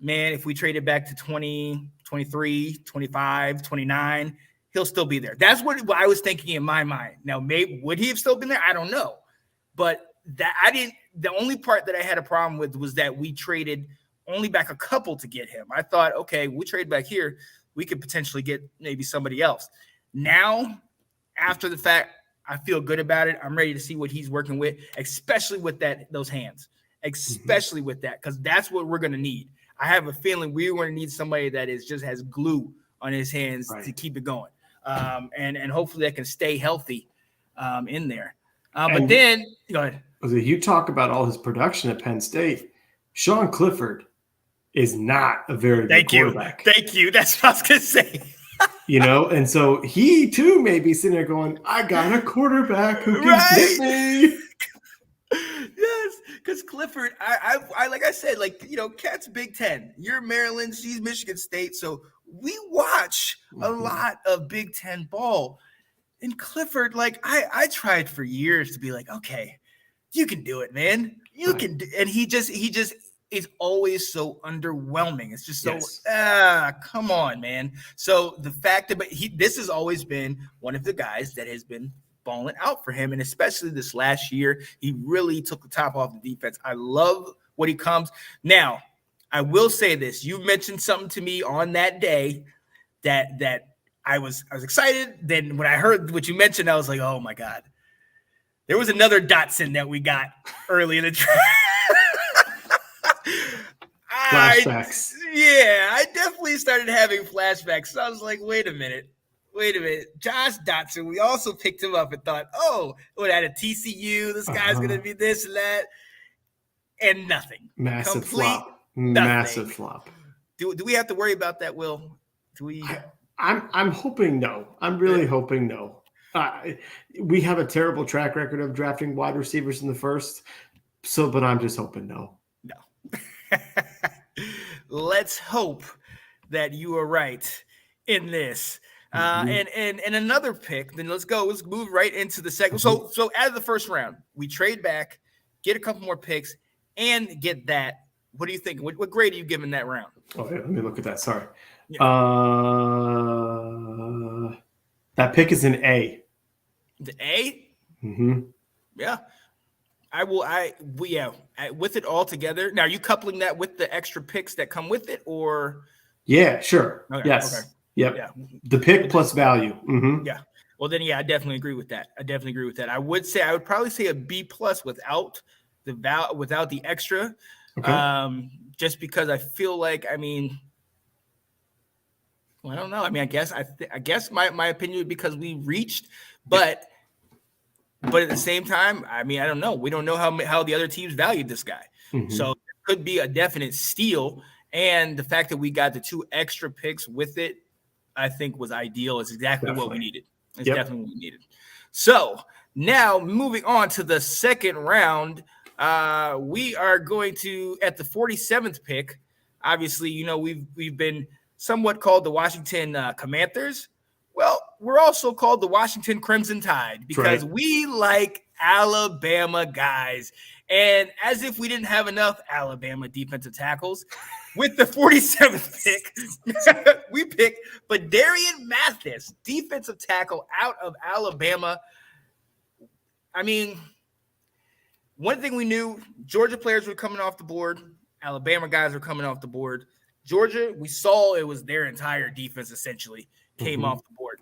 S1: man, if we trade it back to 20, 23, 25, 29, he'll still be there. That's what I was thinking in my mind. Now, maybe would he have still been there? I don't know. But the only part that I had a problem with was that we traded only back a couple to get him. I thought, okay, we trade back here, we could potentially get maybe somebody else. Now, after the fact, I feel good about it. I'm ready to see what he's working with, especially with those hands, especially with that, because that's what we're going to need. I have a feeling we're going to need somebody that just has glue on his hands to keep it going. And hopefully that can stay healthy in there. But then, go ahead.
S5: You talk about all his production at Penn State. Sean Clifford is not a very good quarterback.
S1: Thank you. That's what I was going to say.
S5: And so he too may be sitting there going, I got a quarterback who can hit me.
S1: Yes, because Clifford, I like I said, Cat's Big Ten. You're Maryland, she's Michigan State. So we watch a lot of Big Ten ball. And Clifford, I tried for years to be like, okay, you can do it, man. You can do, and he just is always so underwhelming. It's just so, come on, man. So the fact that, this has always been one of the guys that has been balling out for him. And especially this last year, he really took the top off the defense. I love what he comes. Now, I will say this. You mentioned something to me on that day that I was excited. Then when I heard what you mentioned, I was like, oh my God. There was another Dotson that we got early in the draft.
S5: Flashbacks.
S1: I definitely started having flashbacks. So I was like, wait a minute. Josh Dotson, we also picked him up and thought, at a TCU, this guy's going to be this and that. And nothing.
S5: Massive flop.
S1: Nothing.
S5: Massive flop.
S1: Do we have to worry about that, Will? Do we?
S5: I'm hoping no. I'm really hoping no. We have a terrible track record of drafting wide receivers in the first. But I'm just hoping no.
S1: No. Let's hope that you are right in this. And another pick. Then let's move right into the second. So out of the first round, we trade back, get a couple more picks, and get that. What do you think? What grade are you giving that round?
S5: Okay, let me look at that. Sorry.
S1: Yeah.
S5: That pick is an A.
S1: The A?
S5: Mm-hmm.
S1: Yeah. With it all together. Now, are you coupling that with the extra picks that come with it, or?
S5: Yeah, sure.
S1: Okay,
S5: yes.
S1: Okay.
S5: Yep.
S1: Yeah.
S5: The pick plus value. Mm-hmm.
S1: Yeah. Well, then, I definitely agree with that. I would probably say a B plus without the extra. Okay. Just because I feel like, I don't know. I guess my opinion would be because we reached, but at the same time, I don't know. We don't know how the other teams valued this guy. Mm-hmm. So it could be a definite steal. And the fact that we got the 2 extra picks with it, I think was ideal. It's exactly what we needed. Definitely what we needed. So now moving on to the second round, we are going to, at the 47th pick, obviously, we've been somewhat called the Washington Commanders. Well, we're also called the Washington Crimson Tide because we like Alabama guys. And as if we didn't have enough Alabama defensive tackles, with the 47th pick, we picked Badarian Mathis, defensive tackle out of Alabama. One thing we knew, Georgia players were coming off the board. Alabama guys were coming off the board. Georgia, we saw it was their entire defense essentially came off the board.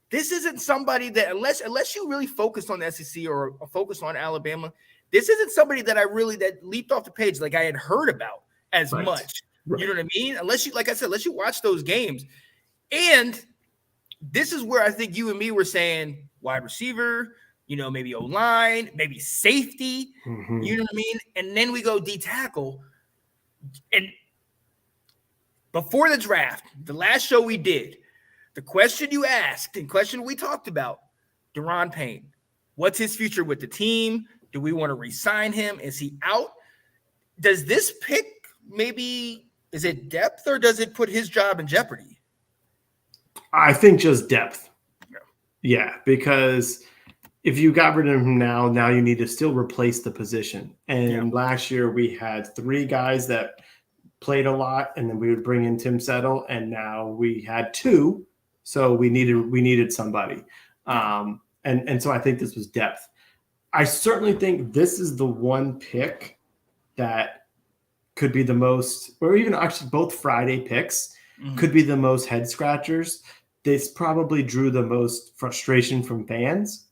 S1: This isn't somebody that, unless you really focus on the SEC or focus on Alabama, this isn't somebody that leaped off the page like I had heard about as much. Right. You know what I mean? Unless you watch those games. And this is where I think you and me were saying wide receiver, maybe O-line, maybe safety, you know what I mean? And then we go D-tackle. And before the draft, the last show we did, the question you asked and question we talked about, Daron Payne. What's his future with the team? Do we want to re-sign him? Is he out? Does this pick is it depth or does it put his job in jeopardy?
S5: I think just depth. Yeah, because if you got rid of him now you need to still replace the position. And last year we had 3 guys that played a lot, and then we would bring in Tim Settle, and now we had 2, so we needed somebody. And so I think this was depth. I certainly think this is the one pick that could be the most, or even actually both Friday picks could be the most head scratchers. This probably drew the most frustration from fans,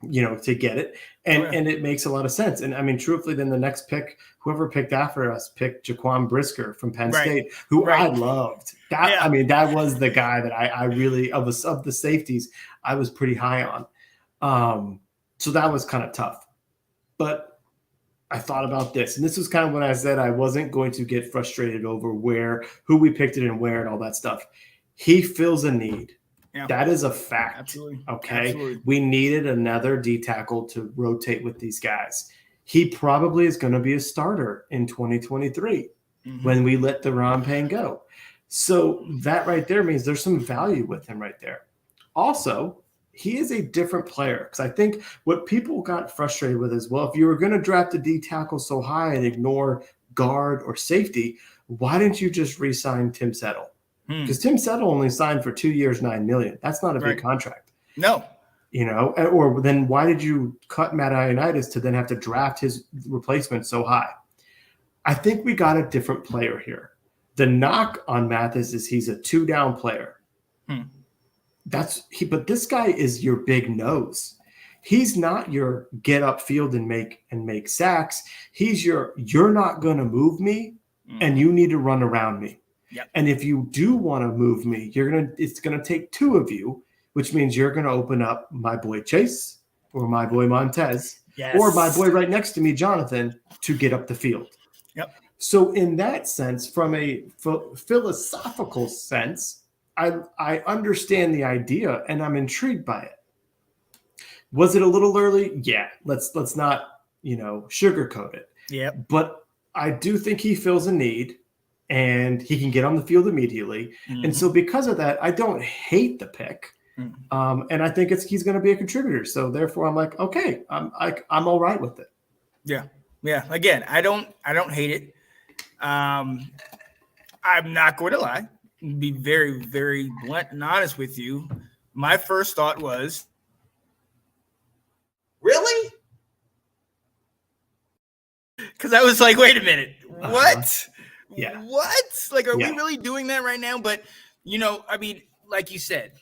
S5: to get it. And it makes a lot of sense. And truthfully, then the next pick, whoever picked after us picked Jaquan Brisker from Penn State, who I loved. That was the guy that I really, of the safeties, I was pretty high on. So that was kind of tough. But I thought about this, and this was kind of when I said I wasn't going to get frustrated over who we picked it and where and all that stuff. He fills a need. Yeah. That is a fact.
S1: Absolutely.
S5: Okay.
S1: Absolutely.
S5: We needed another D tackle to rotate with these guys. He probably is going to be a starter in 2023 when we let Daron Payne go. So that right there means there's some value with him right there. Also, he is a different player, because I think what people got frustrated with is, well, if you were going to draft a D tackle so high and ignore guard or safety, why didn't you just re-sign Tim Settle? Because Tim Settle only signed for 2 years, $9 million. That's not a big contract.
S1: No.
S5: Or then why did you cut Matt Ioannidis to then have to draft his replacement so high? I think we got a different player here. The knock on Mathis is he's a 2-down player. but this guy is your big nose. He's not your get up field and make sacks. He's you're not going to move me and you need to run around me.
S1: Yep.
S5: And if you do want to move me, it's going to take two of you, which means you're going to open up my boy Chase or my boy Montez or my boy right next to me, Jonathan, to get up the field.
S1: Yep.
S5: So in that sense, from a philosophical sense, I understand the idea and I'm intrigued by it. Was it a little early? Yeah. Let's not, sugarcoat it.
S1: Yeah.
S5: But I do think he feels a need and he can get on the field immediately. Mm-hmm. And so because of that, I don't hate the pick. Mm-hmm. And I think he's going to be a contributor. So therefore I'm like, okay, I'm all right with it.
S1: Yeah. Yeah. Again, I don't hate it. I'm not going to lie. Be very, very blunt and honest with you. My first thought was,
S2: really?
S1: Because I was like, wait a minute, what?
S5: Yeah.
S1: What? Like, are we really doing that right now? But, like you said,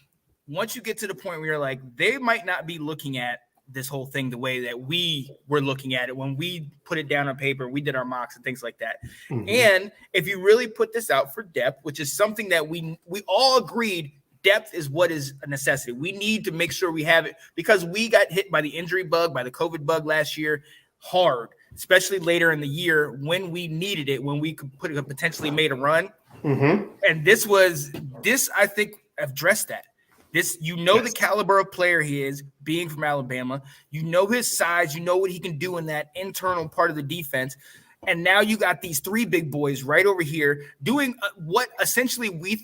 S1: once you get to the point where you're like, they might not be looking at this whole thing the way that we were looking at it when we put it down on paper, we did our mocks and things like that. Mm-hmm. And if you really put this out for depth, which is something that we all agreed, depth is what is a necessity. We need to make sure we have it because we got hit by the injury bug, by the COVID bug last year hard, especially later in the year when we needed it, when we could potentially made a run.
S5: Mm-hmm.
S1: And this, I think, addressed that. The caliber of player he is, being from Alabama. You know his size. You know what he can do in that internal part of the defense. And now you got these three big boys right over here doing what essentially we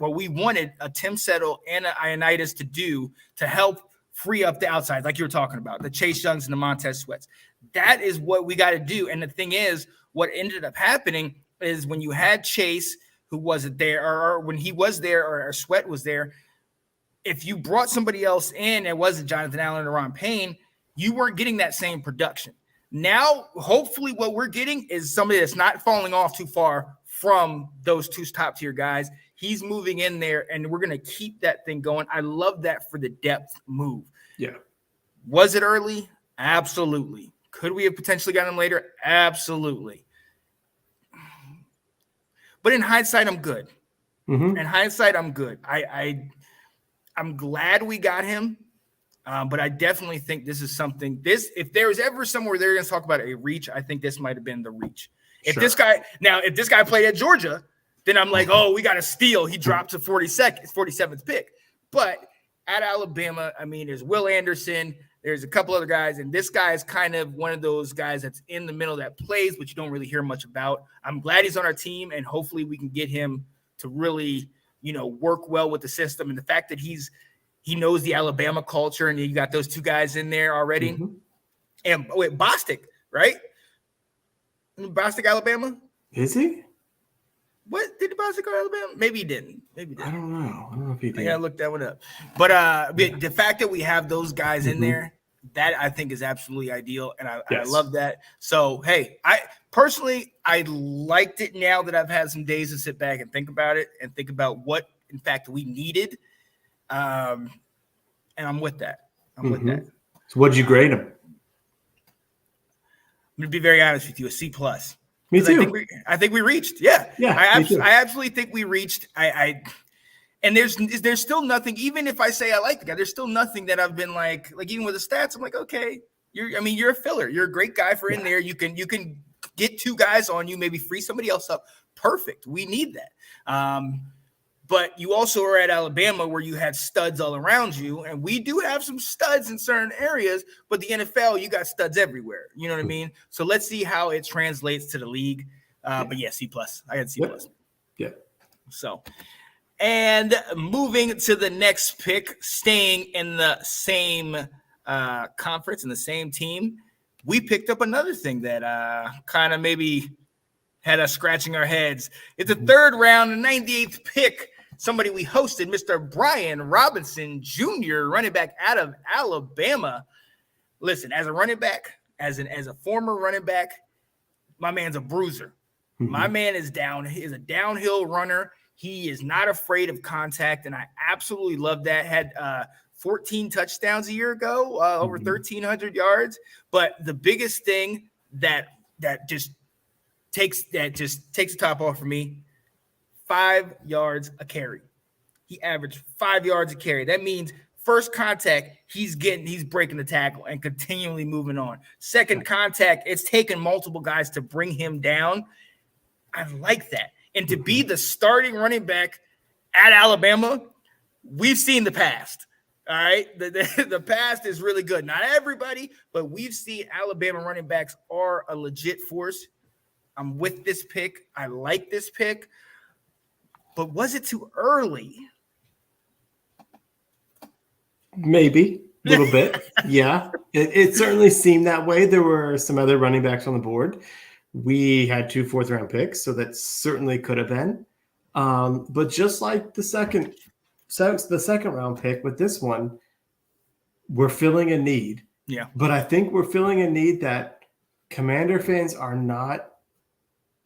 S1: wanted a Tim Settle and an Ioannidis to do to help free up the outside, like you were talking about, the Chase Youngs and the Montez Sweats. That is what we got to do. And the thing is, what ended up happening is when you had Chase, who wasn't there, or when he was there, or Sweat was there, if you brought somebody else in, it wasn't Jonathan Allen or Ron Payne, you weren't getting that same production. Now, hopefully what we're getting is somebody that's not falling off too far from those two top tier guys. He's moving in there, and we're going to keep that thing going. I love that for the depth move.
S5: Yeah.
S1: Was it early? Absolutely. Could we have potentially gotten him later? Absolutely. But in hindsight, I'm good.
S5: Mm-hmm.
S1: In hindsight, I'm good. I'm glad we got him, but I definitely think this is something. If there was ever somewhere they're going to talk about a reach, I think this might have been the reach. If this guy played at Georgia, then I'm like, oh, we got a steal. He dropped to 47th pick. But at Alabama, there's Will Anderson, there's a couple other guys, and this guy is kind of one of those guys that's in the middle that plays, but you don't really hear much about. I'm glad he's on our team, and hopefully we can get him to really work well with the system. And the fact that he knows the Alabama culture, and you got those two guys in there already. Mm-hmm. And wait, Bostic, right? Bostic, Alabama?
S5: Is he?
S1: What did Bostic go to Alabama? Maybe he didn't.
S5: I don't know if he did.
S1: I gotta look that one up. But the fact that we have those guys in there, that I think is absolutely ideal, and I love that. So hey, I liked it now that I've had some days to sit back and think about it and think about what in fact we needed. And I'm with that. With that.
S5: So what'd you grade him?
S1: I'm gonna be very honest with you, a C+.
S5: Me too.
S1: I think we reached. Yeah. I absolutely think we reached. And there's still nothing, even if I say I like the guy, there's still nothing that I've been like even with the stats, I'm like, okay, you're a filler. You're a great guy for in there. You can get two guys on you, maybe free somebody else up. Perfect. We need that. But you also are at Alabama where you had studs all around you, and we do have some studs in certain areas, but the NFL, you got studs everywhere. You know what I mean? So let's see how it translates to the league. But yeah, C+. I got C+.
S5: Yeah.
S1: So, and moving to the next pick, staying in the same conference, in the same team, we picked up another thing that kind of maybe had us scratching our heads. It's a third round, 98th pick. Somebody we hosted, Mr. Brian Robinson Jr., running back out of Alabama. Listen, as a running back, as a former running back, my man's a bruiser. Mm-hmm. My man is a downhill runner. He is not afraid of contact, and I absolutely love that. Had 14 touchdowns a year ago, over 1,300 yards. But the biggest thing that just takes the top off for me, 5 yards a carry. He averaged 5 yards a carry. That means first contact, he's breaking the tackle and continually moving on. Second contact, it's taken multiple guys to bring him down. I like that. And to be the starting running back at Alabama, we've seen the past. All right. The past is really good. Not everybody, but we've seen Alabama running backs are a legit force. I'm with this pick. I like this pick. But was it too early?
S5: Maybe a little bit. Yeah. It certainly seemed that way. There were some other running backs on the board. We had 2 fourth-round picks, so that certainly could have been. But just like the second round pick with this one, we're filling a need.
S1: Yeah.
S5: But I think we're filling a need that Commander fans are not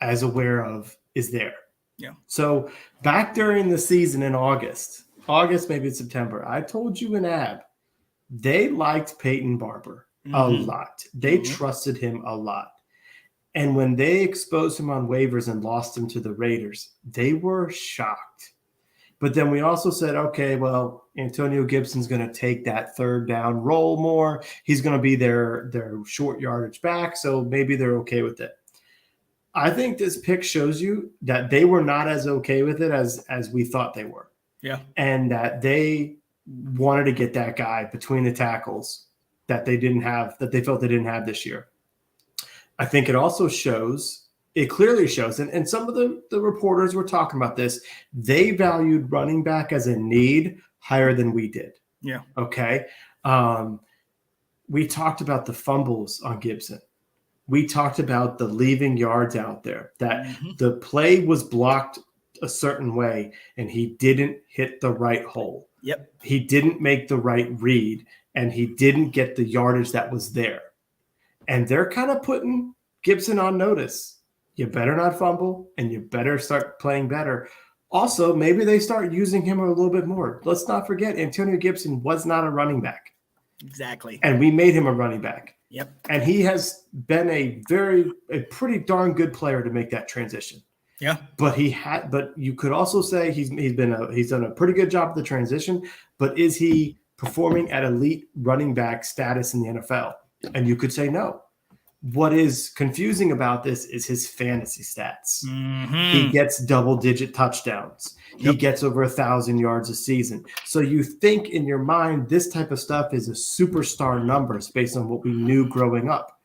S5: as aware of is there.
S1: Yeah.
S5: So back during the season in August, maybe it's September, I told you in Ab, they liked Peyton Barber a lot. They trusted him a lot. And when they exposed him on waivers and lost him to the Raiders, they were shocked. But then we also said, okay, well, Antonio Gibson's going to take that third down role more. He's going to be their short yardage back, so maybe they're okay with it. I think this pick shows you that they were not as okay with it as we thought they were.
S1: Yeah.
S5: And that they wanted to get that guy between the tackles that they felt they didn't have this year. I think it also shows, it clearly shows, and some of the reporters were talking about this, they valued running back as a need higher than we did.
S1: Yeah.
S5: Okay. We talked about the fumbles on Gibson. We talked about the leaving yards out there, that the play was blocked a certain way and he didn't hit the right hole.
S1: Yep.
S5: He didn't make the right read and he didn't get the yardage that was there. And they're kind of putting Gibson on notice. You better not fumble and you better start playing better. Also, maybe they start using him a little bit more. Let's not forget, Antonio Gibson was not a running back.
S1: Exactly.
S5: And we made him a running back.
S1: Yep.
S5: And he has been a pretty darn good player to make that transition.
S1: Yeah.
S5: But you could also say he's done a pretty good job of the transition, but is he performing at elite running back status in the NFL? And you could say no. What is confusing about this is his fantasy stats. He gets double-digit touchdowns. He gets over 1,000 yards a season. So you think in your mind this type of stuff is a superstar numbers based on what we knew growing up.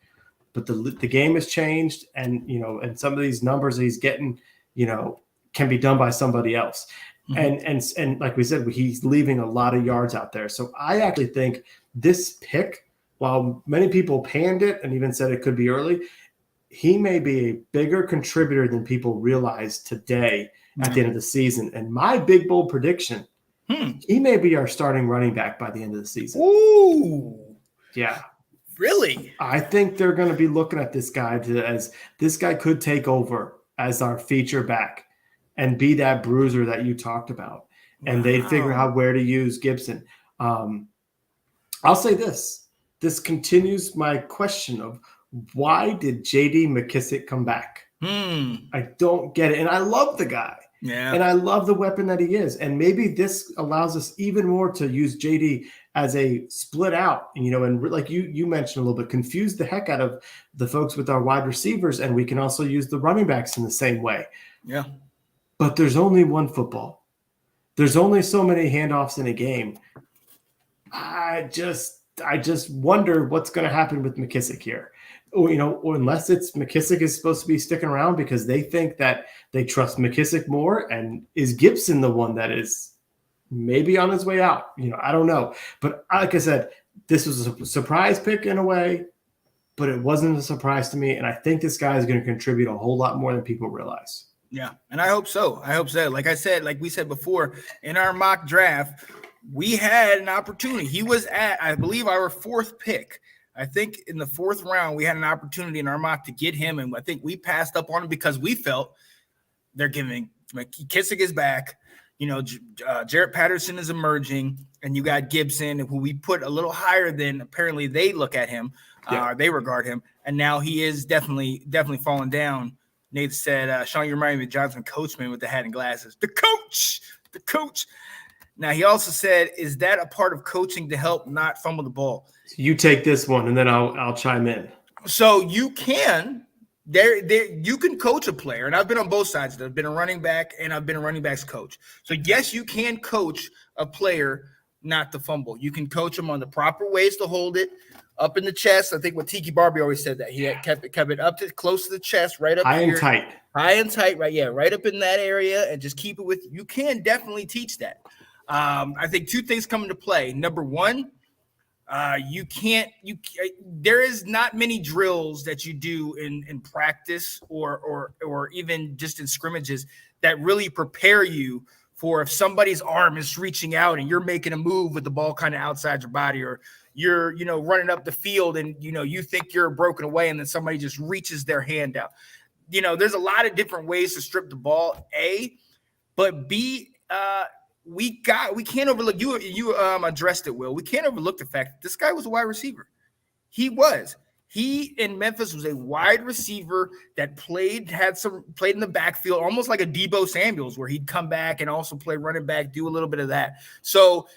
S5: But the game has changed, and and some of these numbers that he's getting, can be done by somebody else. And like we said, he's leaving a lot of yards out there. So I actually think this pick, while many people panned it and even said it could be early, he may be a bigger contributor than people realize today at the end of the season. And my big, bold prediction, he may be our starting running back by the end of the season.
S1: Ooh.
S5: Yeah.
S1: Really?
S5: I think they're going to be looking at this guy as this guy could take over as our feature back and be that bruiser that you talked about. And they figure out where to use Gibson. I'll say this. This continues my question of why did J.D. Mckissick come back? I don't get it. And I love the guy.
S1: Yeah.
S5: And I love the weapon that he is. And maybe this allows us even more to use J.D. as a split out, and like you mentioned a little bit, confuse the heck out of the folks with our wide receivers. And we can also use the running backs in the same way.
S1: Yeah.
S5: But there's only one football. There's only so many handoffs in a game. I just wonder what's going to happen with Mckissick here. Or unless it's Mckissick is supposed to be sticking around because they think that they trust Mckissick more, and is Gibson the one that is maybe on his way out? I don't know. But like I said, this was a surprise pick in a way, but it wasn't a surprise to me. And I think this guy is going to contribute a whole lot more than people realize.
S1: Yeah, and I hope so. Like I said, like we said before, in our mock draft, we had an opportunity. He was at, I believe, our 4th pick. I think in the 4th round, we had an opportunity in our mock to get him, and I think we passed up on him because we felt they're giving McKissick is back. Jaret Patterson is emerging, and you got Gibson, who we put a little higher than apparently they look at him, they regard him, and now he is definitely falling down. Nate said, Sean, you remind me of Jonathan Coachman with the hat and glasses. The coach. Now, he also said, is that a part of coaching to help not fumble the ball?
S5: You take this one, and then I'll chime in.
S1: So you can you can coach a player, and I've been on both sides. I've been a running back, and I've been a running back's coach. So, yes, you can coach a player not to fumble. You can coach them on the proper ways to hold it up in the chest. I think what Tiki Barbie always said, that he had kept it up to close to the chest, right up
S5: high
S1: here.
S5: High and tight,
S1: right? Yeah, right up in that area, and just keep it with you. You can definitely teach that. I think two things come into play. Number one, there is not many drills that you do in practice or even just in scrimmages that really prepare you for if somebody's arm is reaching out and you're making a move with the ball kind of outside your body, or you're, running up the field and, you think you're broken away and then somebody just reaches their hand out. There's a lot of different ways to strip the ball, A, but B, we can't overlook, you addressed it, Will. We can't overlook the fact that this guy was a wide receiver. He in Memphis was a wide receiver that played in the backfield, almost like a Debo Samuels, where he'd come back and also play running back, do a little bit of that. So,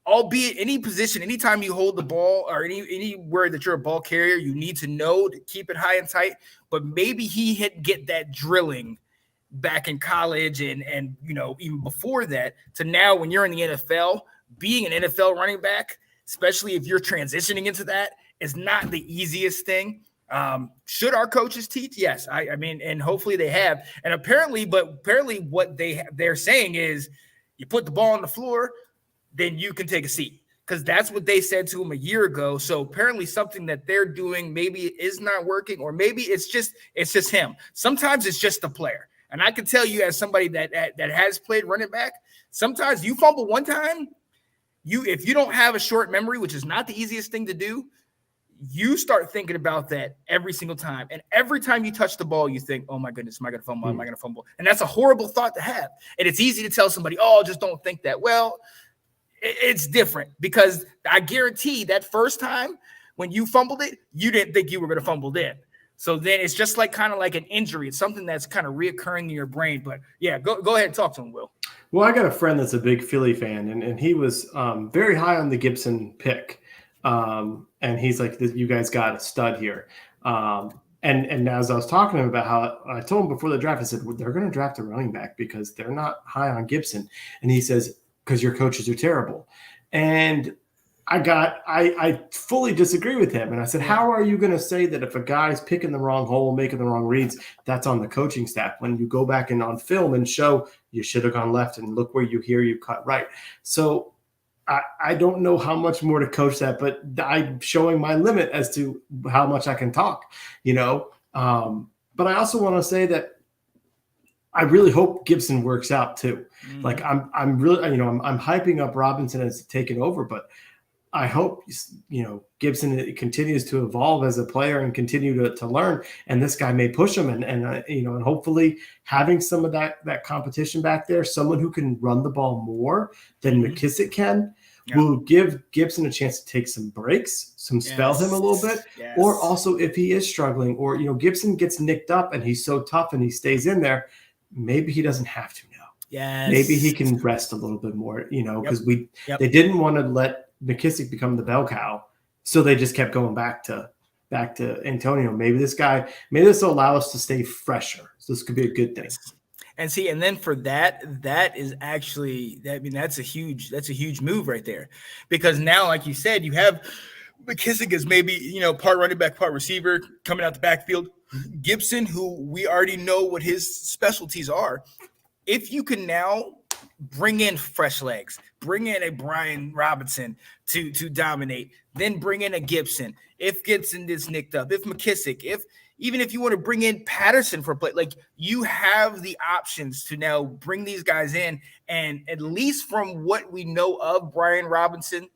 S1: albeit any position, anytime you hold the ball or anywhere that you're a ball carrier, you need to know to keep it high and tight. But maybe he didn't get that drilling back in college and even before that to now when you're in the NFL, being an NFL running back, especially if you're transitioning into that, is not the easiest thing. Should our coaches teach? Yes. I mean, and hopefully they have. And apparently what they're saying is you put the ball on the floor, then you can take a seat, because that's what they said to him a year ago. So apparently something that they're doing maybe is not working, or maybe it's just him. Sometimes it's just the player. And I can tell you, as somebody that has played running back, sometimes you fumble one time, if you don't have a short memory, which is not the easiest thing to do, you start thinking about that every single time. And every time you touch the ball, you think, oh my goodness, am I going to fumble? Am I going to fumble? And that's a horrible thought to have. And it's easy to tell somebody, oh, just don't think that. Well, it's different, because I guarantee that first time when you fumbled it, you didn't think you were going to fumble then. So then it's just kind of like an injury. It's something that's kind of reoccurring in your brain. But yeah, go ahead and talk to him, Will.
S5: Well, I got a friend that's a big Philly fan, and he was very high on the Gibson pick. And he's like, you guys got a stud here. And as I was talking to him about how I told him before the draft, I said, well, they're going to draft a running back because they're not high on Gibson. And he says, because your coaches are terrible. And I fully disagree with him. And I said, how are you going to say that if a guy's picking the wrong hole, making the wrong reads, that's on the coaching staff, when you go back and on film and show you should have gone left and look where you cut right. So I don't know how much more to coach that, but I'm showing my limit as to how much I can talk, But I also want to say that I really hope Gibson works out too. Mm-hmm. Like I'm really, I'm hyping up Robinson as taken over, but I hope, Gibson continues to evolve as a player and continue to learn. And this guy may push him, and hopefully having some of that competition back there, someone who can run the ball more than Mckissick can, will give Gibson a chance to take some breaks, spell him a little bit, or also if he is struggling, or, Gibson gets nicked up and he's so tough and he stays in there, maybe he doesn't have to now.
S1: Yes.
S5: Maybe he can rest a little bit more, because they didn't want to let Mckissick become the bell cow, so they just kept going back to Antonio. Maybe this will allow us to stay fresher. So this could be a good thing.
S1: And see, and then for that is actually, that's a huge move right there, because now, like you said, you have Mckissick is maybe, part running back, part receiver coming out the backfield. Gibson, who we already know what his specialties are. If you can now bring in fresh legs, bring in a Brian Robinson to dominate, then bring in a Gibson. If Gibson is nicked up, if Mckissick, even if you want to bring in Patterson for play, like, you have the options to now bring these guys in. And at least from what we know of Brian Robinson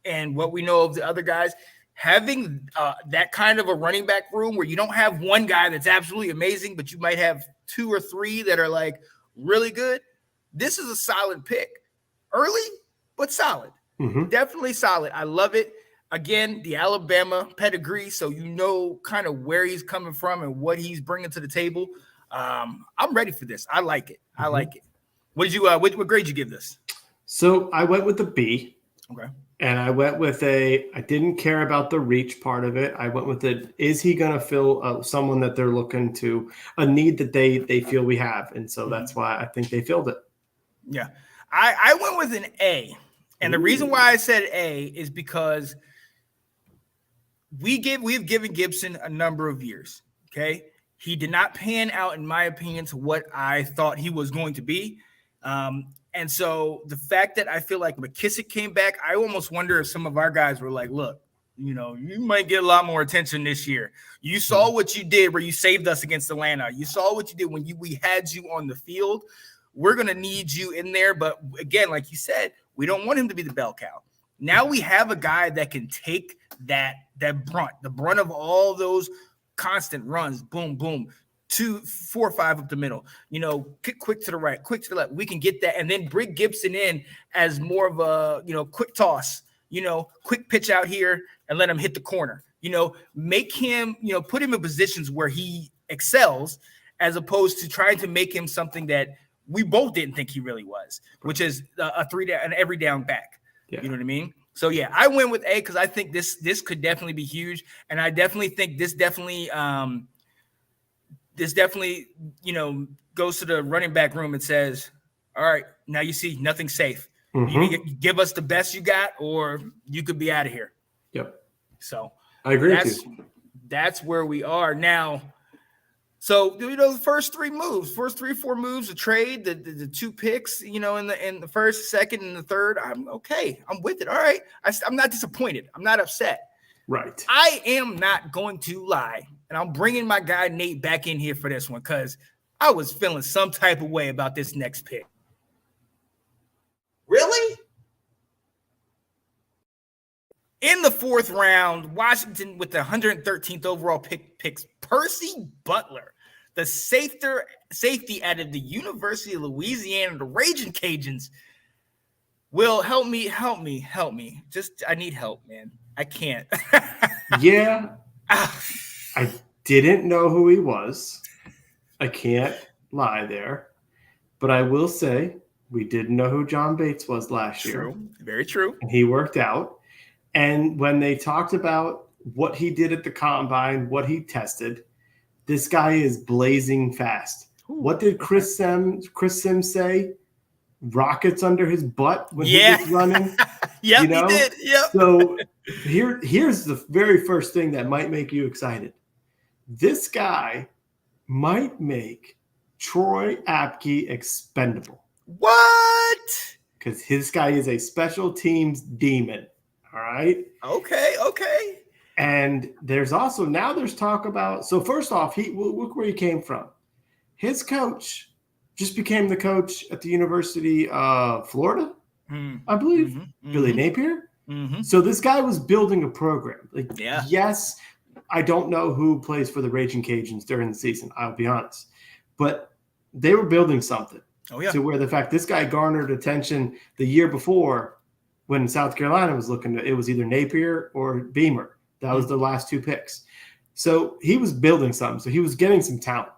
S1: and what we know of the other guys, having that kind of a running back room where you don't have one guy that's absolutely amazing, but you might have two or three that are like really good, this is a solid pick. Early, but solid.
S5: Mhm.
S1: Definitely solid. I love it. Again, the Alabama pedigree, so you know kind of where he's coming from and what he's bringing to the table. I'm ready for this. I like it. I like it. What did you? What grade did you give this?
S5: So I went with the B.
S1: Okay.
S5: And I went with I didn't care about the reach part of it. I went with is he going to fill someone that they're looking to, a need that they feel we have. And so that's why I think they filled it.
S1: Yeah. I went with an A. And the reason why I said A is because we've given Gibson a number of years. Okay. He did not pan out, in my opinion, to what I thought he was going to be. And so the fact that I feel like Mckissick came back, I almost wonder if some of our guys were like, look, you know, you might get a lot more attention this year. You saw what you did where you saved us against Atlanta. You saw what you did when we had you on the field. We're going to need you in there. But again, like you said, we don't want him to be the bell cow. Now we have a guy that can take the brunt of all those constant runs, boom, boom, 2, 4, 5 up the middle, you know, quick to the right, quick to the left. We can get that and then bring Gibson in as more of a, you know, quick toss, you know, quick pitch out here and let him hit the corner, you know, make him, you know, put him in positions where he excels as opposed to trying to make him something that we both didn't think he really was, which is an every down back. Yeah. You know what I mean? So, yeah, I went with A because I think this could definitely be huge. And I definitely think this definitely, you know, goes to the running back room and says, all right, now you see nothing's safe. You give us the best you got or you could be out of here.
S5: Yep.
S1: So
S5: I agree with you.
S1: That's where we are now. So, you know, the first 3 or 4 moves, the trade, the 2 picks, you know, in the first, second, and the third, I'm okay. I'm with it. All right. I'm not disappointed. I'm not upset.
S5: Right.
S1: I am not going to lie. And I'm bringing my guy Nate back in here for this one because I was feeling some type of way about this next pick.
S2: Really?
S1: In the 4th round, Washington with the 113th overall picks Percy Butler, the safety out of the University of Louisiana, the Raging Cajuns. Will, help me. Just, I need help, man. I can't.
S5: Yeah. I didn't know who he was. I can't lie there. But I will say we didn't know who John Bates was last year.
S1: Very true.
S5: And he worked out. And when they talked about what he did at the combine, what he tested, this guy is blazing fast. Ooh, what did Chris Sims say? Rockets under his butt when he was running.
S1: Yeah,
S5: you know?
S1: He did. Yep.
S5: So here's the very first thing that might make you excited. This guy might make Troy Apke expendable.
S1: What?
S5: Because this guy is a special teams demon. All right.
S1: Okay.
S5: And there's also now there's talk about. So first off, look where he came from. His coach just became the coach at the University of Florida, I believe, Billy Napier. So this guy was building a program. Yes, I don't know who plays for the Raging Cajuns during the season. I'll be honest, but they were building something.
S1: Oh yeah.
S5: To where the fact this guy garnered attention the year before. When South Carolina was looking to, it was either Napier or Beamer. That was the last 2 picks. So he was building something. So he was getting some talent.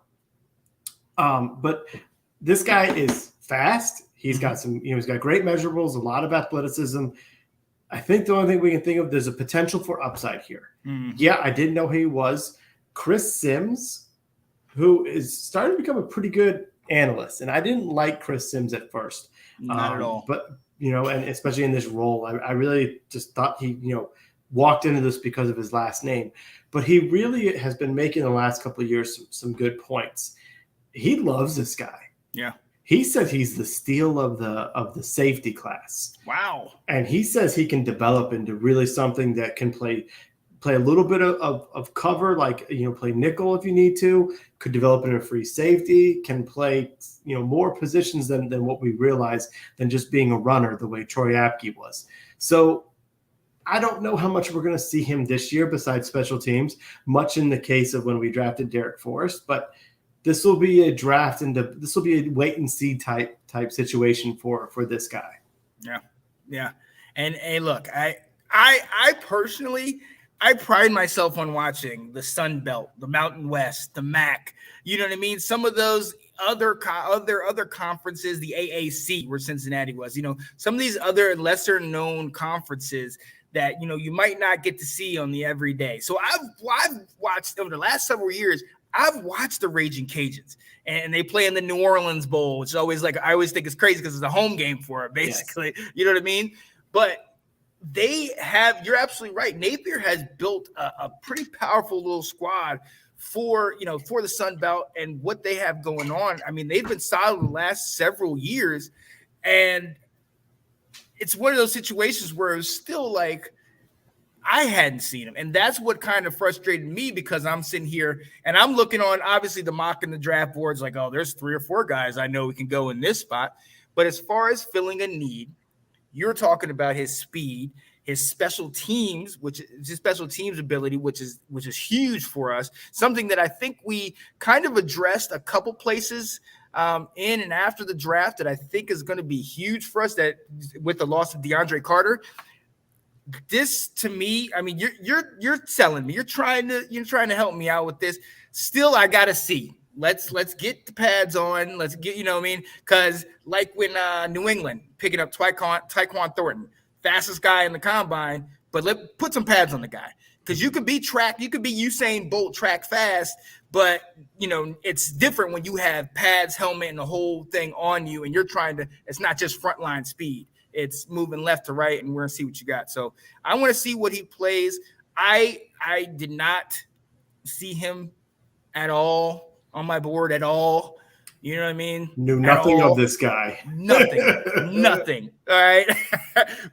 S5: But this guy is fast. He's got some, you know, he's got great measurables, a lot of athleticism. I think the only thing we can think of, there's a potential for upside here. Yeah, I didn't know who he was. Chris Sims, who is starting to become a pretty good analyst. And I didn't like Chris Sims at first.
S1: Not at all.
S5: But you know, and especially in this role, I really just thought he, you know, walked into this because of his last name. But he really has been making the last couple of years some good points. He loves this guy. Yeah. He says he's the steal of the safety class.
S1: Wow.
S5: And he says he can develop into really something that can play a little bit of cover, like, you know, play nickel if you need to, could develop into a free safety, can play, you know, more positions than what we realize than just being a runner the way Troy Apke was. So I don't know how much we're going to see him this year besides special teams, much in the case of when we drafted Derek Forrest, but this will be a draft this will be a wait and see type situation for this guy.
S1: Yeah. And hey, look, I personally, I pride myself on watching the Sun Belt, the Mountain West, the MAC. You know what I mean? Some of those other conferences, the AAC, where Cincinnati was. You know, some of these other lesser known conferences that you might not get to see on the everyday. So I've watched over the last several years. I've watched the Raging Cajuns, and they play in the New Orleans Bowl, which is always I always think it's crazy because it's a home game for it, basically. Yes. You know what I mean? But you're absolutely right. Napier has built a pretty powerful little squad for the Sun Belt and what they have going on. I mean, they've been solid the last several years, and it's one of those situations where it's still like I hadn't seen him. And that's what kind of frustrated me, because I'm sitting here and I'm looking on, obviously, the mock and the draft boards like, oh, there's 3 or 4 guys I know we can go in this spot. But as far as filling a need, you're talking about his speed, his special teams, which is his special teams ability, which is huge for us. Something that I think we kind of addressed a couple places in and after the draft that I think is going to be huge for us. That with the loss of DeAndre Carter, this to me, I mean, you're selling me. You're trying to help me out with this. Still, I gotta see. Let's get the pads on. Let's get, because like when New England picking up Tyquan Thornton, fastest guy in the combine, but put some pads on the guy, because you could be Usain Bolt track fast, but it's different when you have pads, helmet, and the whole thing on you, and it's not just frontline speed. It's moving left to right, and we're gonna see what you got. So I want to see what he plays. I did not see him at all on my board at all. You know what I mean?
S5: Knew nothing of this guy.
S1: Nothing. All right.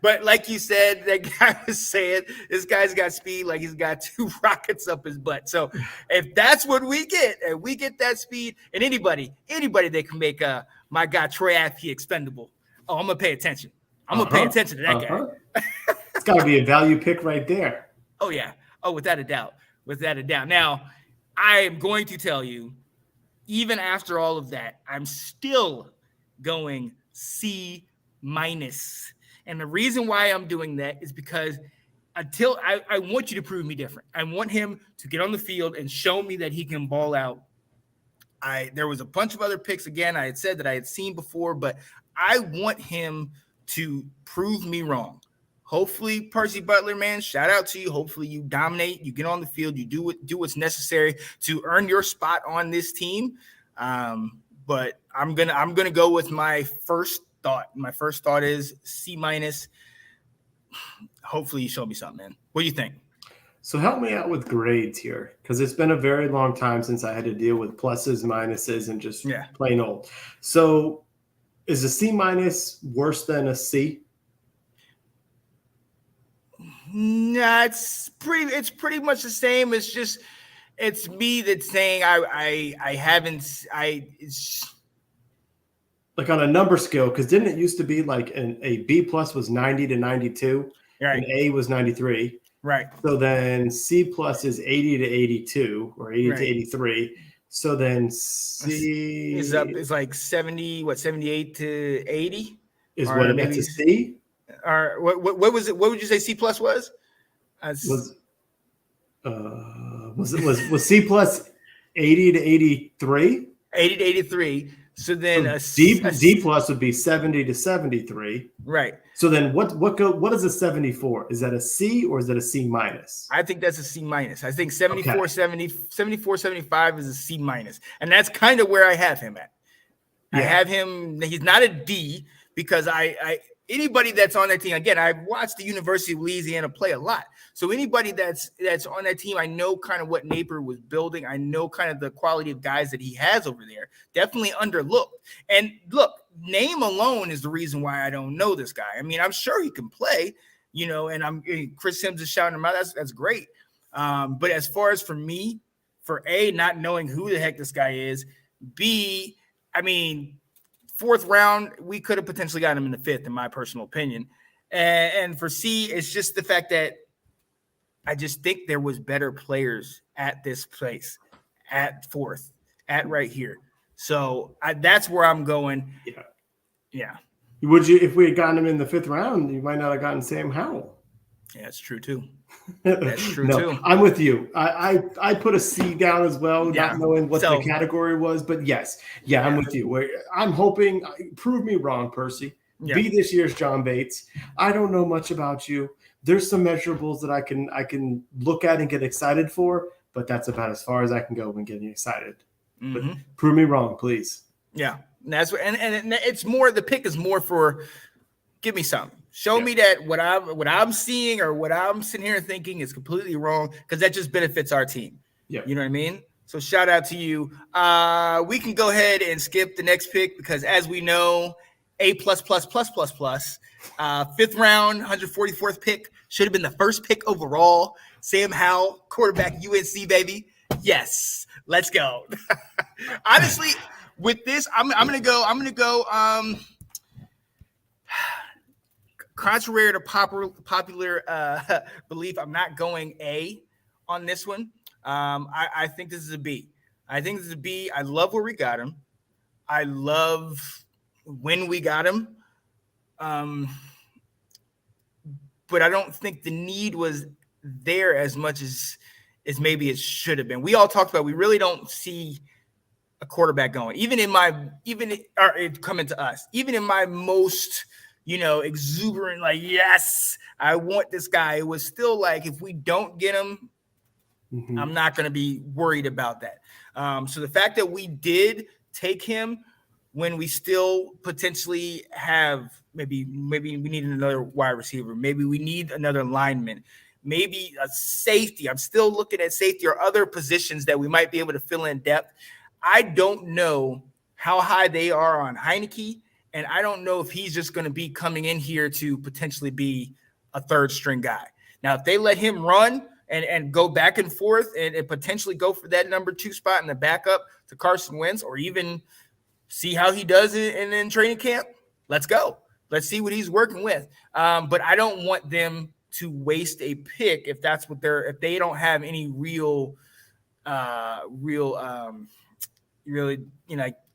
S1: But like you said, that guy was saying this guy's got speed like he's got 2 rockets up his butt. So if that's what we get, and we get that speed, and anybody that can make my guy Troy Apke expendable, I'm gonna pay attention. I'm gonna pay attention to that guy.
S5: It's got to be a value pick right there.
S1: Oh yeah. Oh, without a doubt. Now, I am going to tell you, even after all of that, I'm still going C-. And the reason why I'm doing that is because until I want you to prove me different. I want him to get on the field and show me that he can ball out. There was a bunch of other picks, again, I had said that I had seen before, but I want him to prove me wrong. Hopefully, Percy Butler, man, shout out to you. Hopefully you dominate, you get on the field, you do what's necessary to earn your spot on this team. But I'm gonna go with my first thought. My first thought is C-. Hopefully you show me something, man. What do you think?
S5: So help me out with grades here, because it's been a very long time since I had to deal with pluses, minuses, and just plain old. So is a C- worse than a C?
S1: Nah, it's pretty much the same. It's me that's saying it's
S5: like on a number scale, because didn't it used to be like a B+ was 90 to 92,
S1: right,
S5: and A was 93,
S1: right?
S5: So then C+ is 80 to 82 or 80 to 83. So then C
S1: is up. It's like 78 to 80.
S5: Is what it meant to C.
S1: Or what was it? What would you say C+ was? Was
S5: C+ 80 to 83?
S1: 80 to 83. So then
S5: D+ would be 70 to 73.
S1: Right.
S5: So then what is a 74? Is that a C or is that a C-?
S1: I think that's a C-. I think 74, 75 is a C-. And that's kind of where I have him at. Yeah. I have him, he's not a D, because anybody that's on that team, again, I've watched the University of Louisiana play a lot. So anybody that's on that team, I know kind of what Napier was building. I know kind of the quality of guys that he has over there. Definitely underlooked. And look, name alone is the reason why I don't know this guy. I mean, I'm sure he can play, and Chris Sims is shouting him out. That's great. But as far as for me, for A, not knowing who the heck this guy is, B, I mean, 4th round, we could have potentially gotten him in the 5th, in my personal opinion. And for C, it's just the fact that I just think there was better players at this place at 4th. at right here. So that's where I'm going.
S5: Yeah.
S1: Yeah.
S5: Would you, if we had gotten him in the 5th round, you might not have gotten Sam Howell.
S1: Yeah, that's true too. That's true
S5: No,
S1: too.
S5: I'm with you. I put a C down as well,
S1: Yeah.
S5: not knowing what
S1: So-
S5: the category was, but yes, I'm with you. I'm hoping, prove me wrong, Percy.
S1: Yeah.
S5: Be this year's John Bates. I don't know much about you. There's some measurables that I can look at and get excited for, but that's about as far as I can go when getting excited. But prove me wrong, please.
S1: Yeah, and that's what, and it's more. The pick is more for, give me something. Show me that what I'm seeing or what I'm sitting here thinking is completely wrong, because that just benefits our team.
S5: Yeah,
S1: you know what I mean. So shout out to you. We can go ahead and skip the next pick because, as we know, A++++++. 5th round, 144th pick, should have been the first pick overall. Sam Howell, quarterback, UNC, baby. Yes, let's go. Honestly, with this, I'm gonna go. Contrary to popular belief, I'm not going A on this one. I think this is a B. I think this is a B. I love where we got him. I love when we got him. But I don't think the need was there as much as maybe it should have been. We all talked about, we really don't see a quarterback going. Even coming to us, even in my most, exuberant, like, yes, I want this guy. It was still like, if we don't get him, I'm not going to be worried about that. So the fact that we did take him when we still potentially have maybe we need another wide receiver, maybe we need another lineman, maybe a safety. I'm still looking at safety or other positions that we might be able to fill in depth. I don't know how high they are on Heineke, and I don't know if he's just going to be coming in here to potentially be a 3rd string guy. Now, if they let him run and go back and forth and potentially go for that number 2 spot in the backup to Carson Wentz, or even see how he does it in training camp, let's go. Let's see what he's working with. But I don't want them to waste a pick if that's what if they don't have any real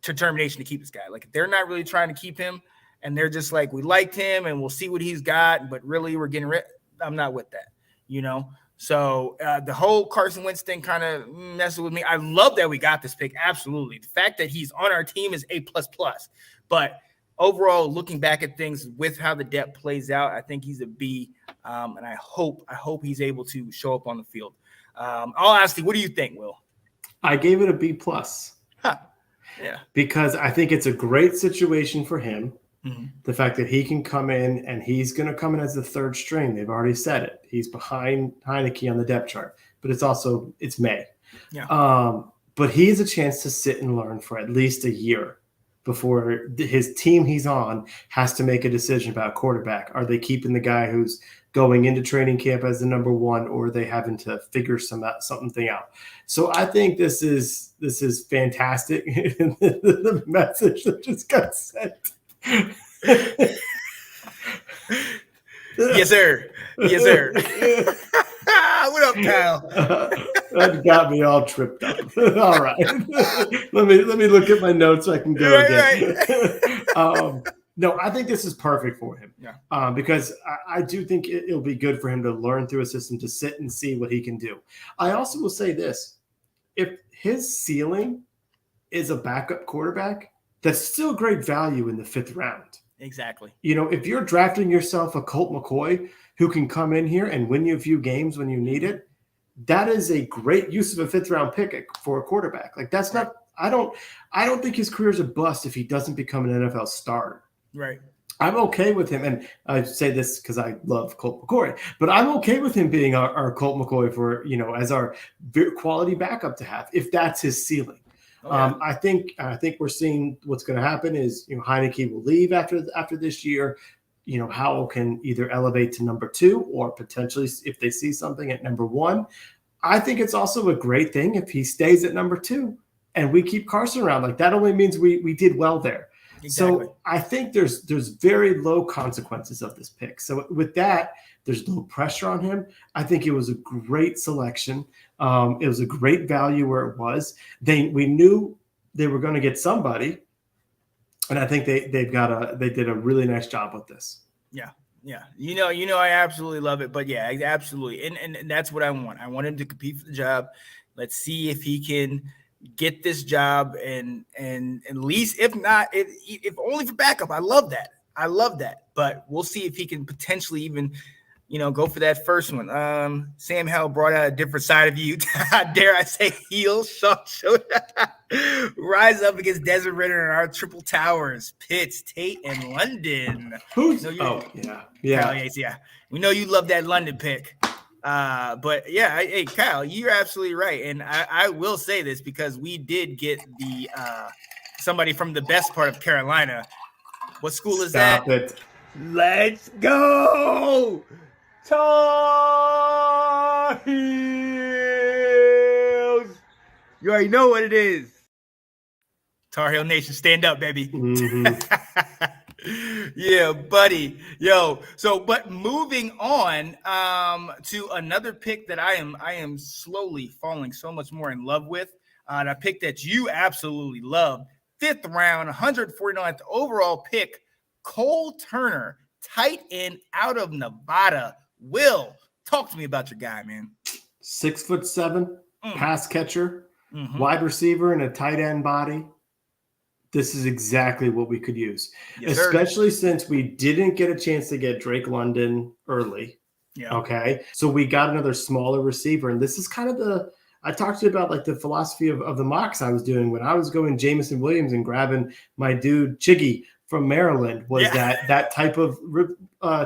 S1: determination to keep this guy. Like, if they're not really trying to keep him and they're just like, we liked him and we'll see what he's got, but really we're getting rid. I'm not with that, So the whole Carson Wentz thing kind of messes with me. I love that we got this pick. Absolutely. The fact that he's on our team is A++. But overall, looking back at things with how the depth plays out, I think he's a B. And I hope he's able to show up on the field. I'll ask you, what do you think, Will?
S5: I gave it a B+.
S1: Yeah.
S5: Because I think it's a great situation for him.
S1: Mm-hmm.
S5: The fact that he can come in and he's going to come in as the 3rd string. They've already said it. He's behind Heineke on the depth chart, but it's May.
S1: Yeah.
S5: But he has a chance to sit and learn for at least a year before his team he's on has to make a decision about quarterback. Are they keeping the guy who's going into training camp as the number 1, or are they having to figure something out? So I think this is fantastic. The message that just got sent.
S1: Yes, sir. Yes, sir. What up, Kyle?
S5: That got me all tripped up. All right. let me look at my notes so I can go again. Right. No, I think this is perfect for him.
S1: Yeah.
S5: Because I do think it'll be good for him to learn through a system, to sit and see what he can do. I also will say this. If his ceiling is a backup quarterback, that's still great value in the 5th round.
S1: Exactly.
S5: If you're drafting yourself a Colt McCoy who can come in here and win you a few games when you need it, that is a great use of a 5th round pick for a quarterback. Like, that's not, I don't think his career's a bust if he doesn't become an NFL starter.
S1: Right.
S5: I'm okay with him. And I say this because I love Colt McCoy, but I'm okay with him being our Colt McCoy for, as our quality backup to have, if that's his ceiling. I think we're seeing what's going to happen is, Heineke will leave after this year. Howell can either elevate to number 2 or potentially, if they see something, at number 1. I think it's also a great thing if he stays at number 2 and we keep Carson around. Like, that only means we did well there.
S1: Exactly.
S5: So I think there's very low consequences of this pick. So with that, there's no pressure on him. I think it was a great selection. It was a great value where it was. We knew they were going to get somebody, and I think they did a really nice job with this.
S1: Yeah. I absolutely love it. But yeah, absolutely, and that's what I want. I want him to compete for the job. Let's see if he can get this job, and at least if not, if only for backup. I love that. But we'll see if he can potentially even, go for that first one. Sam Howell brought out a different side of you. Dare I say, heel showed rise up against Desmond Ritter in our triple towers, Pitts, Tate, and London.
S5: Who's?
S1: Yeah. We know you love that London pick. But yeah, hey Kyle, you're absolutely right, and I will say this because we did get the somebody from the best part of Carolina. What school is that?
S5: Stop it.
S2: Let's go, Tar Heels. You already know what it is.
S1: Tar Heel Nation, stand up, baby.
S5: Mm-hmm.
S1: Yeah, buddy. But moving on to another pick that I am slowly falling so much more in love with. And a pick that you absolutely love. 5th round, 149th overall pick, Cole Turner, tight end out of Nevada. Will, talk to me about your guy, man.
S5: 6'7", pass catcher, wide receiver, and a tight end body. This is exactly what we could use, especially since we didn't get a chance to get Drake London early.
S1: Yeah.
S5: Okay. So we got another smaller receiver. And this is kind of I talked to you about like the philosophy of the mocks I was doing when I was going Jameson Williams and grabbing my dude Chiggy from Maryland was that type of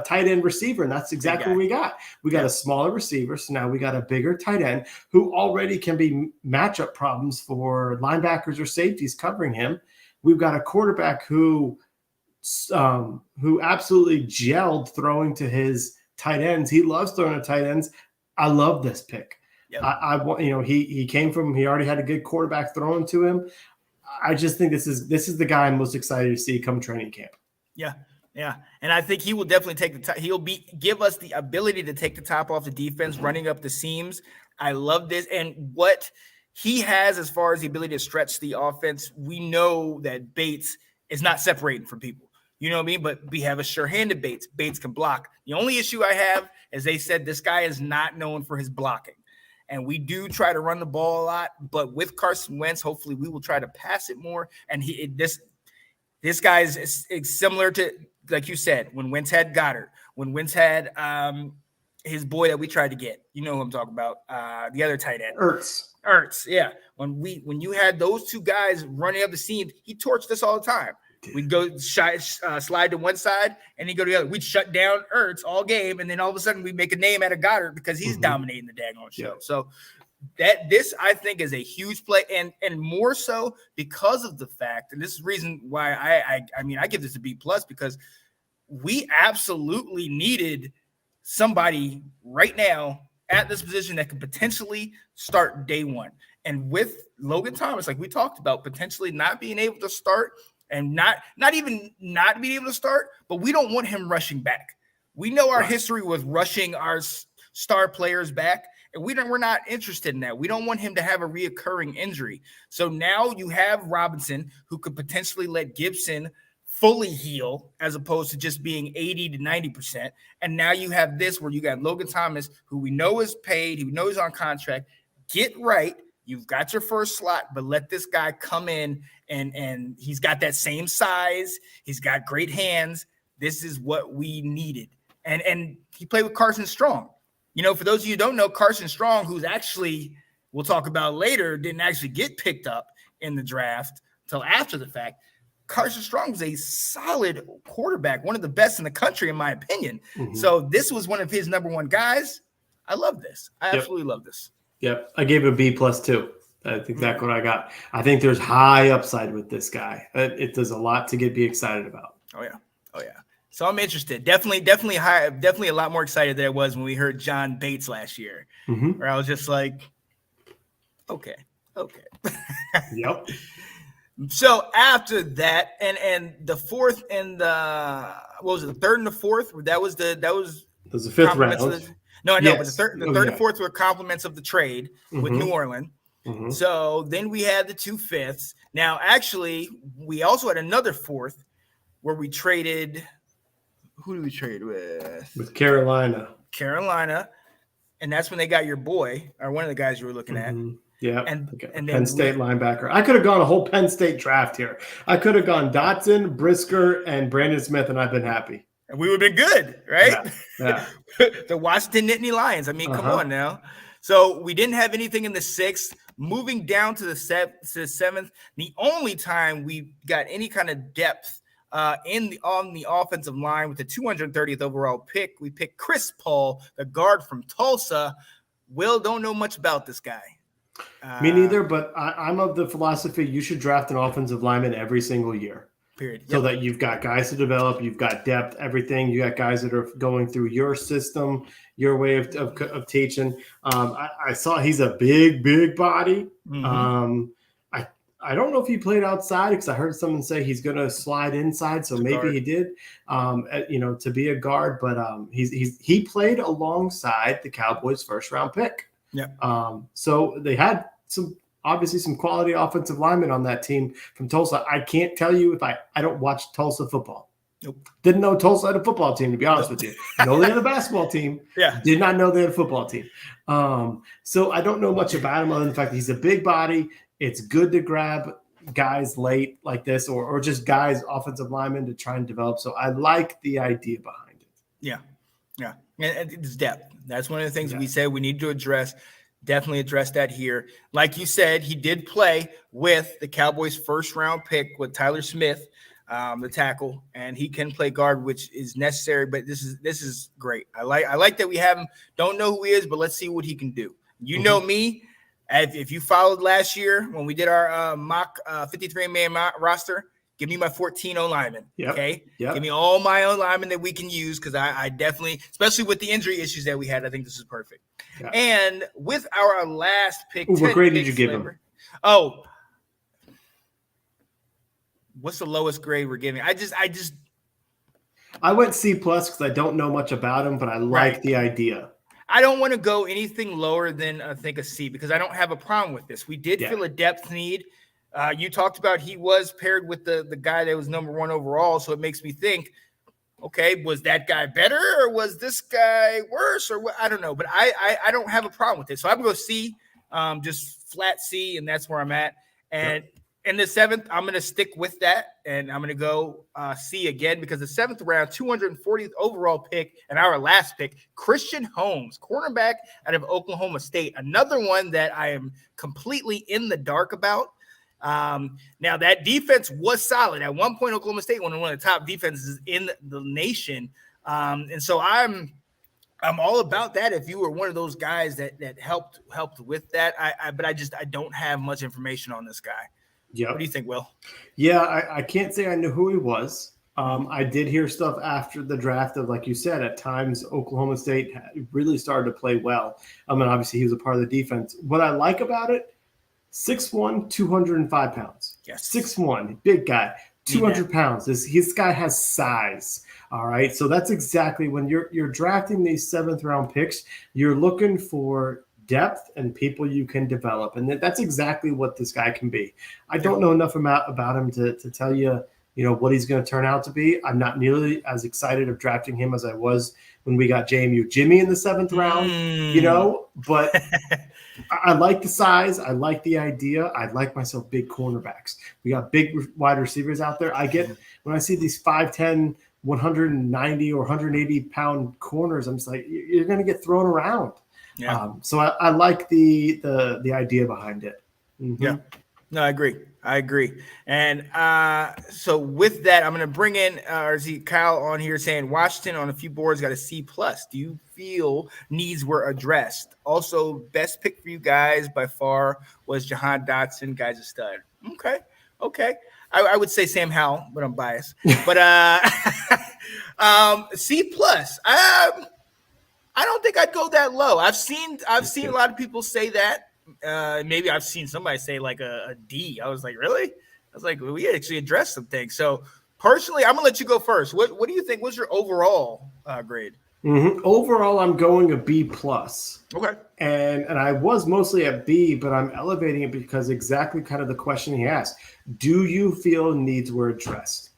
S5: tight end receiver. And that's exactly what we got. We got a smaller receiver. So now we got a bigger tight end who already can be matchup problems for linebackers or safeties covering him. We've got a quarterback who absolutely gelled throwing to his tight ends. He loves throwing to tight ends. I love this pick. Yep. He came from, he already had a good quarterback throwing to him. I just think this is the guy I'm most excited to see come training camp.
S1: Yeah. And I think he will definitely take the top. Give us the ability to take the top off the defense, running up the seams. I love this. And what he has as far as the ability to stretch the offense, we know that Bates is not separating from people. You know what I mean? But we have a sure-handed Bates. Bates can block. The only issue I have is they said this guy is not known for his blocking. And we do try to run the ball a lot, but with Carson Wentz, hopefully we will try to pass it more. And this guy is similar to, like you said, when Wentz had Goddard, when Wentz had his boy that we tried to get. You know who I'm talking about, the other tight end. Ertz, yeah. When you had those two guys running up the seams, he torched us all the time. We'd go slide to one side, and he'd go to the other. We'd shut down Ertz all game, and then all of a sudden we'd make a name out of Goddard because he's dominating the daggone show. Yeah. So this, I think, is a huge play, and more so because of the fact, and this is the reason why I give this a B+ because we absolutely needed somebody right now at this position that could potentially start day one. And with Logan Thomas, like we talked about, potentially not being able to start and not even not being able to start, but we don't want him rushing back. We know our history with rushing our star players back, and we're not interested in that. We don't want him to have a reoccurring injury. So now you have Robinson, who could potentially let Gibson fully heal as opposed to just being 80 to 90%. And now you have this where you got Logan Thomas, who we know is paid, who knows on contract. Get right. You've got your first slot, but let this guy come in and he's got that same size. He's got great hands. This is what we needed. And he played with Carson Strong. You know, for those of you who don't know, Carson Strong, who's actually, we'll talk about later, didn't actually get picked up in the draft until after the fact. Carson Strong was a solid quarterback, one of the best in the country, in my opinion. Mm-hmm. So this was one of his number one guys. I love this. I absolutely love this.
S5: Yep. I gave it a B+ too. That's exactly what I got. I think there's high upside with this guy. It does a lot to be excited about.
S1: Oh yeah. So I'm interested. Definitely high. Definitely a lot more excited than I was when we heard John Bates last year, where I was just like, okay.
S5: Yep.
S1: So after that, and the fourth and the the third and the fourth? That was the
S5: fifth round.
S1: But the third and fourth were compliments of the trade with New Orleans.
S5: Mhm.
S1: So then we had the 2/5. Now, actually, we also had another 4th where we traded. Who did we trade with?
S5: With Carolina.
S1: Carolina. And that's when they got your boy, or one of the guys you were looking at.
S5: Mhm. Yeah,
S1: And
S5: Penn
S1: then
S5: State linebacker. I could have gone a whole Penn State draft here. I could have gone Dotson, Brisker, and Brandon Smith, and I've been happy.
S1: And we would have been good, right?
S5: Yeah.
S1: The Washington Nittany Lions. I mean, come
S5: Uh-huh.
S1: on now. So we didn't have anything in the 6th. Moving down to the 7th, the only time we got any kind of depth on the offensive line with the 230th overall pick, we picked Chris Paul, the guard from Tulsa. Will, don't know much about this guy.
S5: Me neither, but I'm of the philosophy you should draft an offensive lineman every single year.
S1: Period.
S5: So that you've got guys to develop, you've got depth, everything. You got guys that are going through your system, your way of teaching. I saw he's a big body.
S1: Mhm.
S5: I don't know if he played outside because I heard someone say he's going to slide inside, so maybe he did. To be a guard, but he played alongside the Cowboys' first-round pick.
S1: Yeah.
S5: So they had obviously some quality offensive linemen on that team from Tulsa. I can't tell you if I don't watch Tulsa football.
S1: Nope.
S5: Didn't know Tulsa had a football team, to be honest with you. I know they had a basketball team.
S1: Yeah.
S5: Did not know they had a football team. So I don't know much about him other than the fact that he's a big body. It's good to grab guys late like this or just guys, offensive linemen, to try and develop. So I like the idea behind it.
S1: Yeah. And it's depth. That's one of the things we said we need to address. Definitely address that here. Like you said, he did play with the Cowboys' first-round pick with Tyler Smith, the tackle, and he can play guard, which is necessary. But this is great. I like that we have him. Don't know who he is, but let's see what he can do. You know me. If you followed last year when we did our mock 53-man roster, give me my 14 O-linemen, okay?
S5: Yep.
S1: Give me all my O-linemen that we can use because I definitely, especially with the injury issues that we had, I think this is perfect. Yeah. And with our last pick,
S5: what grade did you give him?
S1: Oh, what's the lowest grade we're giving? I
S5: went C+ because I don't know much about him, but I like the idea.
S1: I don't want to go anything lower than I think a C because I don't have a problem with this. We did feel a depth need. You talked about he was paired with the guy that was number 1 overall, so it makes me think, okay, was that guy better or was this guy worse or what? I don't know, but I don't have a problem with it. So I'm going to go C, just flat C, and that's where I'm at. And in the 7th, I'm going to stick with that, and I'm going to go C again because the 7th round, 240th overall pick, and our last pick, Christian Holmes, cornerback out of Oklahoma State, another one that I am completely in the dark about. Now that defense was solid. At one point, Oklahoma State one of the top defenses in the nation. And so I'm all about that. If you were one of those guys that helped with that, but I don't have much information on this guy.
S5: Yeah.
S1: What do you think, Will?
S5: Yeah, I can't say I knew who he was. I did hear stuff after the draft of, like you said, at times Oklahoma State really started to play well. And obviously he was a part of the defense. What I like about it, 6'1", 205 pounds.
S1: Yes.
S5: 6'1", big guy, 200 pounds. This guy has size. All right. So that's exactly when you're drafting these 7th round picks, you're looking for depth and people you can develop. And that's exactly what this guy can be. I don't know enough about him to tell you, what he's going to turn out to be. I'm not nearly as excited of drafting him as I was when we got JMU Jimmy in the 7th round, but I like the size. I like the idea. I like myself big cornerbacks. We got big wide receivers out there. When I see these 5'10", 190 or 180 pound corners, I'm just like, you're going to get thrown around. Yeah. So I like the idea behind it. Mm-hmm.
S1: Yeah. No, I agree. And so with that, I'm going to bring in Kyle on here saying Washington on a few boards got a C+. Do you feel needs were addressed? Also, best pick for you guys by far was Jahan Dotson. Guy's a stud. Okay. I would say Sam Howell, but I'm biased. But C+. I don't think I'd go that low. I've seen a lot of people say that. Maybe I've seen somebody say like a D. I was like, really? I was like, well, we actually addressed some things. So personally, I'm gonna let you go first. What do you think? What's your overall grade?
S5: Overall, I'm going a B plus.
S2: Okay.
S5: And I was mostly a B, but I'm elevating it because exactly kind of the question he asked. Do you feel needs were addressed?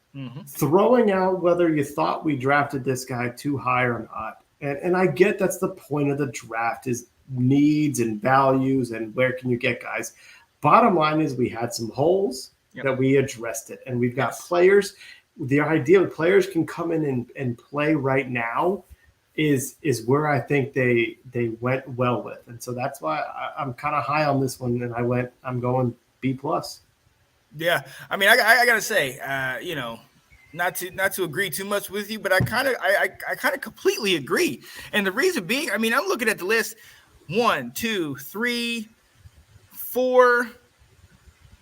S5: Throwing out whether you thought we drafted this guy too high or not. And I get that's the point of the draft is needs and values and where can you get guys. Bottom line is we had some holes that we addressed it. And we've got players. The idea of players can come in and play right now is where I think they went well with. And so that's why I'm kind of high on this one. And I'm going B plus.
S1: Yeah. I mean, I got to say, not to agree too much with you, but I kind of completely agree. And the reason being, I mean, I'm looking at the list 1, 2, 3, 4.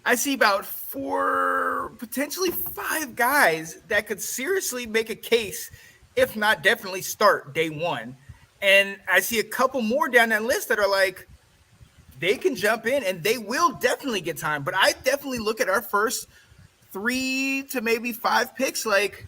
S1: I see about 4, potentially 5 guys that could seriously make a case, if not definitely start day one. And I see a couple more down that list that are like, they can jump in and they will definitely get time. But I definitely look at our first 3 to maybe 5 picks like,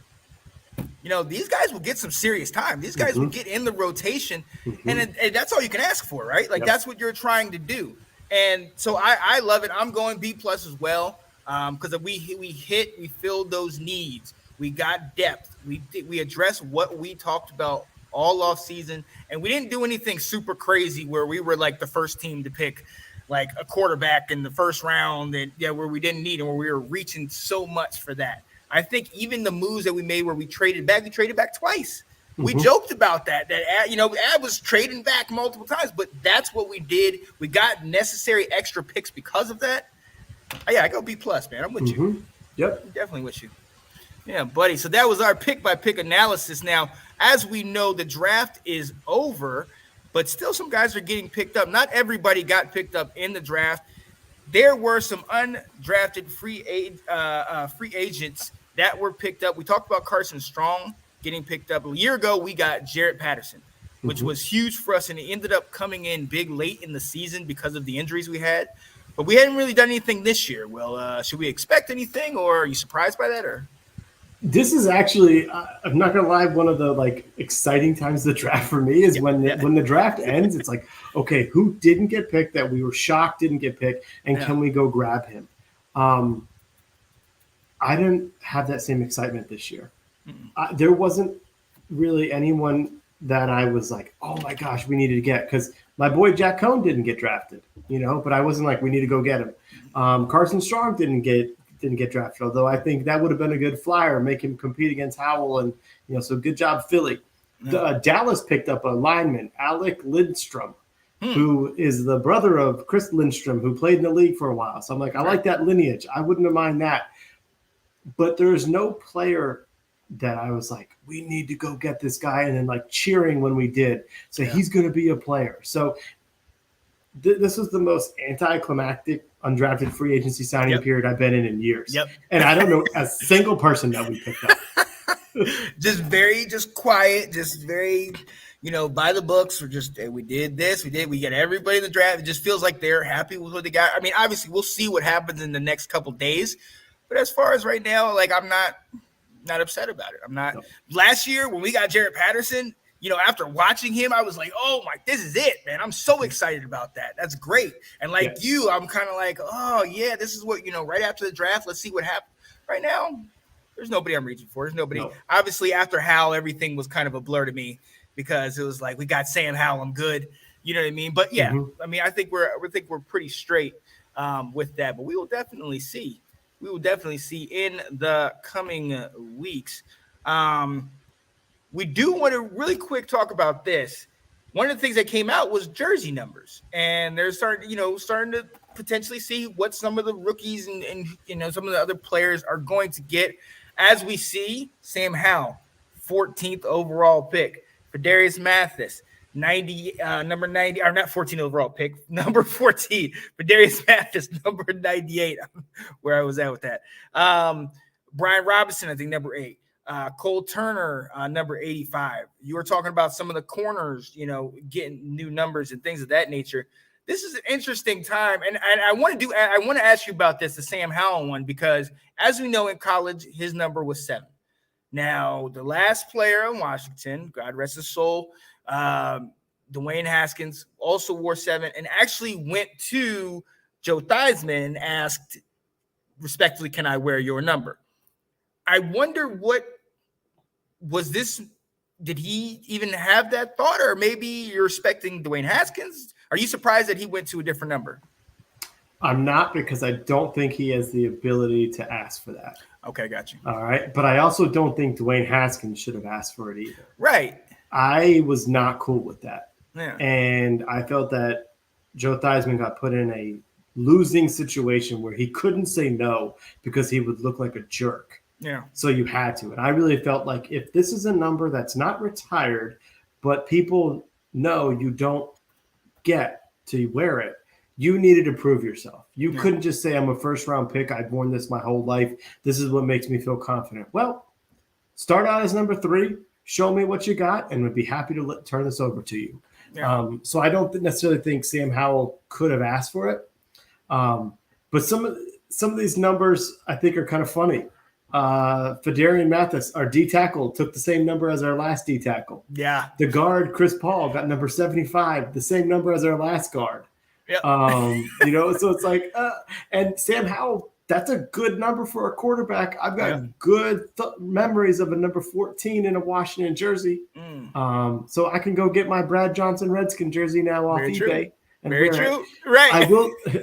S1: these guys will get some serious time. These guys will get in the rotation. And that's all you can ask for, right? Like, that's what you're trying to do. And so I love it. I'm going B plus as well because we filled those needs. We got depth. We addressed what we talked about all off season, and we didn't do anything super crazy where we were like the first team to pick like a quarterback in the first round and where we didn't need and where we were reaching so much for that. I think even the moves that we made where we traded back twice. We joked about that Ad was trading back multiple times, but that's what we did. We got necessary extra picks because of that. I go B plus, man. I'm with you.
S5: Yep.
S1: I'm definitely with you. Yeah, buddy. So that was our pick by pick analysis. Now, as we know, the draft is over, but still some guys are getting picked up. Not everybody got picked up in the draft. There were some undrafted free agents that were picked up. We talked about Carson Strong getting picked up. A year ago, we got Jaret Patterson, which was huge for us, and it ended up coming in big late in the season because of the injuries we had. But we hadn't really done anything this year. Well, should we expect anything, or are you surprised by that? Or
S5: this is actually, I'm not gonna lie, one of the exciting times of the draft for me is when the draft ends. It's like, okay, who didn't get picked that we were shocked didn't get picked, and can we go grab him? I didn't have that same excitement this year. There wasn't really anyone that I was like, oh my gosh, we needed to get, because my boy Jack Cohn didn't get drafted, but I wasn't like, we need to go get him. Carson Strong didn't get drafted, although I think that would have been a good flyer, make him compete against Howell, and so good job Philly. Dallas picked up a lineman, Alec Lindstrom, who is the brother of Chris Lindstrom, who played in the league for a while. So I'm like, I like that lineage. I wouldn't have mind that. But there's no player that I was like, we need to go get this guy, and then cheering when we did. So he's going to be a player. So this was the most anticlimactic undrafted free agency signing period I've been in years. And I don't know a single person that we picked up.
S1: just quiet, just very, by the books. We did this, we got everybody in the draft. It just feels like they're happy with what they got. I mean, obviously we'll see what happens in the next couple days, but as far as right now, I'm not upset about it. I'm not. No. Last year when we got Jaret Patterson, after watching him, I was like, oh my, this is it, man. I'm so excited about that. That's great. And you, I'm kind of like, oh yeah, this is what, right after the draft, let's see what happens. Right now, there's nobody I'm reaching for. There's nobody. No. Obviously, after Howell, everything was kind of a blur to me because it was like, we got Sam Howell, I'm good. You know what I mean? But yeah, I mean, I think we're pretty straight with that, but we will definitely see. We will definitely see in the coming weeks. We do want to really quick talk about this. One of the things that came out was jersey numbers, and they're starting to potentially see what some of the rookies and some of the other players are going to get. As we see, Sam Howell, 14th overall pick. Fedarius Mathis, number 90, or not 14th overall pick, number 14. Fedarius Mathis, number 98. Where I was at with that. Brian Robinson, I think number 8. Cole Turner, number 85. You were talking about some of the corners, getting new numbers and things of that nature. This is an interesting time, and I want to ask you about this, the Sam Howell one, because as we know in college, his number was 7. Now, the last player in Washington, God rest his soul, Dwayne Haskins, also wore 7 and actually went to Joe Theismann and asked, respectfully, can I wear your number? I wonder what was this? Did he even have that thought? Or maybe you're respecting Dwayne Haskins? Are you surprised that he went to a different number?
S5: I'm not, because I don't think he has the ability to ask for that.
S1: Okay, got you.
S5: All right. But I also don't think Dwayne Haskins should have asked for it either.
S1: Right.
S5: I was not cool with that.
S1: Yeah.
S5: And I felt that Joe Theismann got put in a losing situation where he couldn't say no because he would look like a jerk.
S1: Yeah.
S5: So you had to. And I really felt like if this is a number that's not retired, but people know you don't get to wear it, you needed to prove yourself. You couldn't just say, I'm a first-round pick. I've worn this my whole life. This is what makes me feel confident. Well, start out as number 3. Show me what you got, and would be happy to turn this over to you. Yeah. So I don't necessarily think Sam Howell could have asked for it. But some of these numbers I think are kind of funny. Fedarian Mathis, our D tackle, took the same number as our last D tackle.
S1: Yeah.
S5: The guard, Chris Paul, got number 75, the same number as our last guard.
S1: Yep.
S5: So it's like, and Sam Howell, that's a good number for a quarterback. I've got good memories of a number 14 in a Washington jersey. So I can go get my Brad Johnson Redskin jersey now off eBay.
S1: Very true. Right.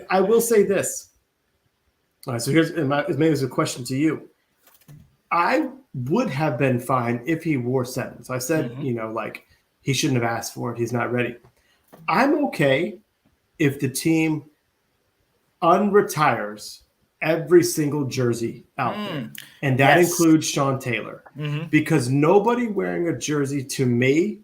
S5: I will say this. All right, so here's maybe it's a question to you. I would have been fine if he wore 7. So I said, like he shouldn't have asked for it. He's not ready. I'm okay if the team unretires every single jersey out there. And that includes Sean Taylor. Because nobody wearing a jersey to me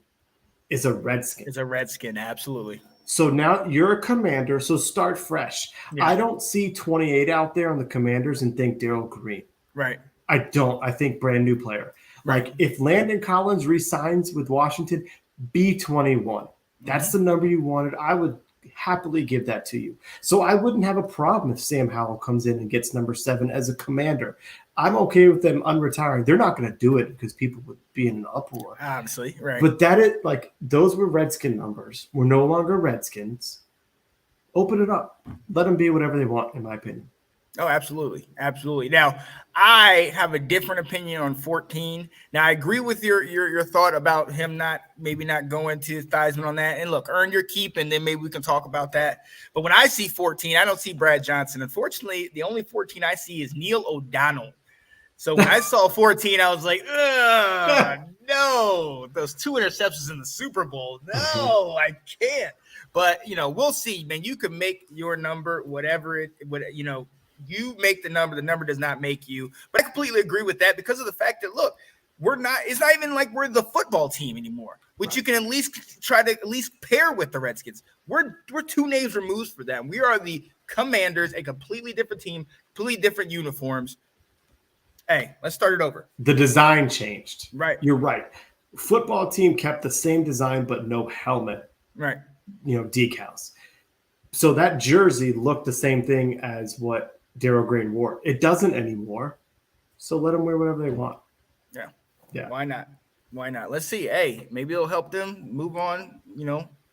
S5: is a Redskin.
S1: It's a Redskin, absolutely.
S5: So now you're a Commander, so start fresh. Yeah. I don't see 28 out there on the Commanders and think Darryl Green.
S1: Right.
S5: I don't. I think brand new player.
S1: Right.
S5: Like if Landon Collins re-signs with Washington, be 21. That's the number you wanted. I would happily give that to you. So I wouldn't have a problem if Sam Howell comes in and gets number 7 as a Commander. I'm okay with them unretiring. They're not going to do it because people would be in an uproar.
S1: Obviously, right.
S5: But those were Redskin numbers. We're no longer Redskins. Open it up. Let them be whatever they want, in my opinion.
S1: Oh, absolutely. Absolutely. Now, I have a different opinion on 14. Now, I agree with your thought about him maybe not going to Theismann on that. And look, earn your keep, and then maybe we can talk about that. But when I see 14, I don't see Brad Johnson. Unfortunately, the only 14 I see is Neil O'Donnell. So when I saw 14, I was like, no, those 2 interceptions in the Super Bowl. No, I can't. But, we'll see, man. You can make your number, you make the number does not make you. But I completely agree with that because of the fact that, look, it's not even like we're the football team anymore, which you can at least try to pair with the Redskins. We're 2 names removed for them. We are the Commanders, a completely different team, completely different uniforms. Hey, let's start it over.
S5: The design changed.
S1: Right.
S5: You're right. Football team kept the same design, but no helmet.
S1: Right.
S5: Decals. So that jersey looked the same thing as what Darryl Green wore. It doesn't anymore. So let them wear whatever they want.
S1: Yeah.
S5: Yeah.
S1: Why not? Let's see. Hey, maybe it'll help them move on,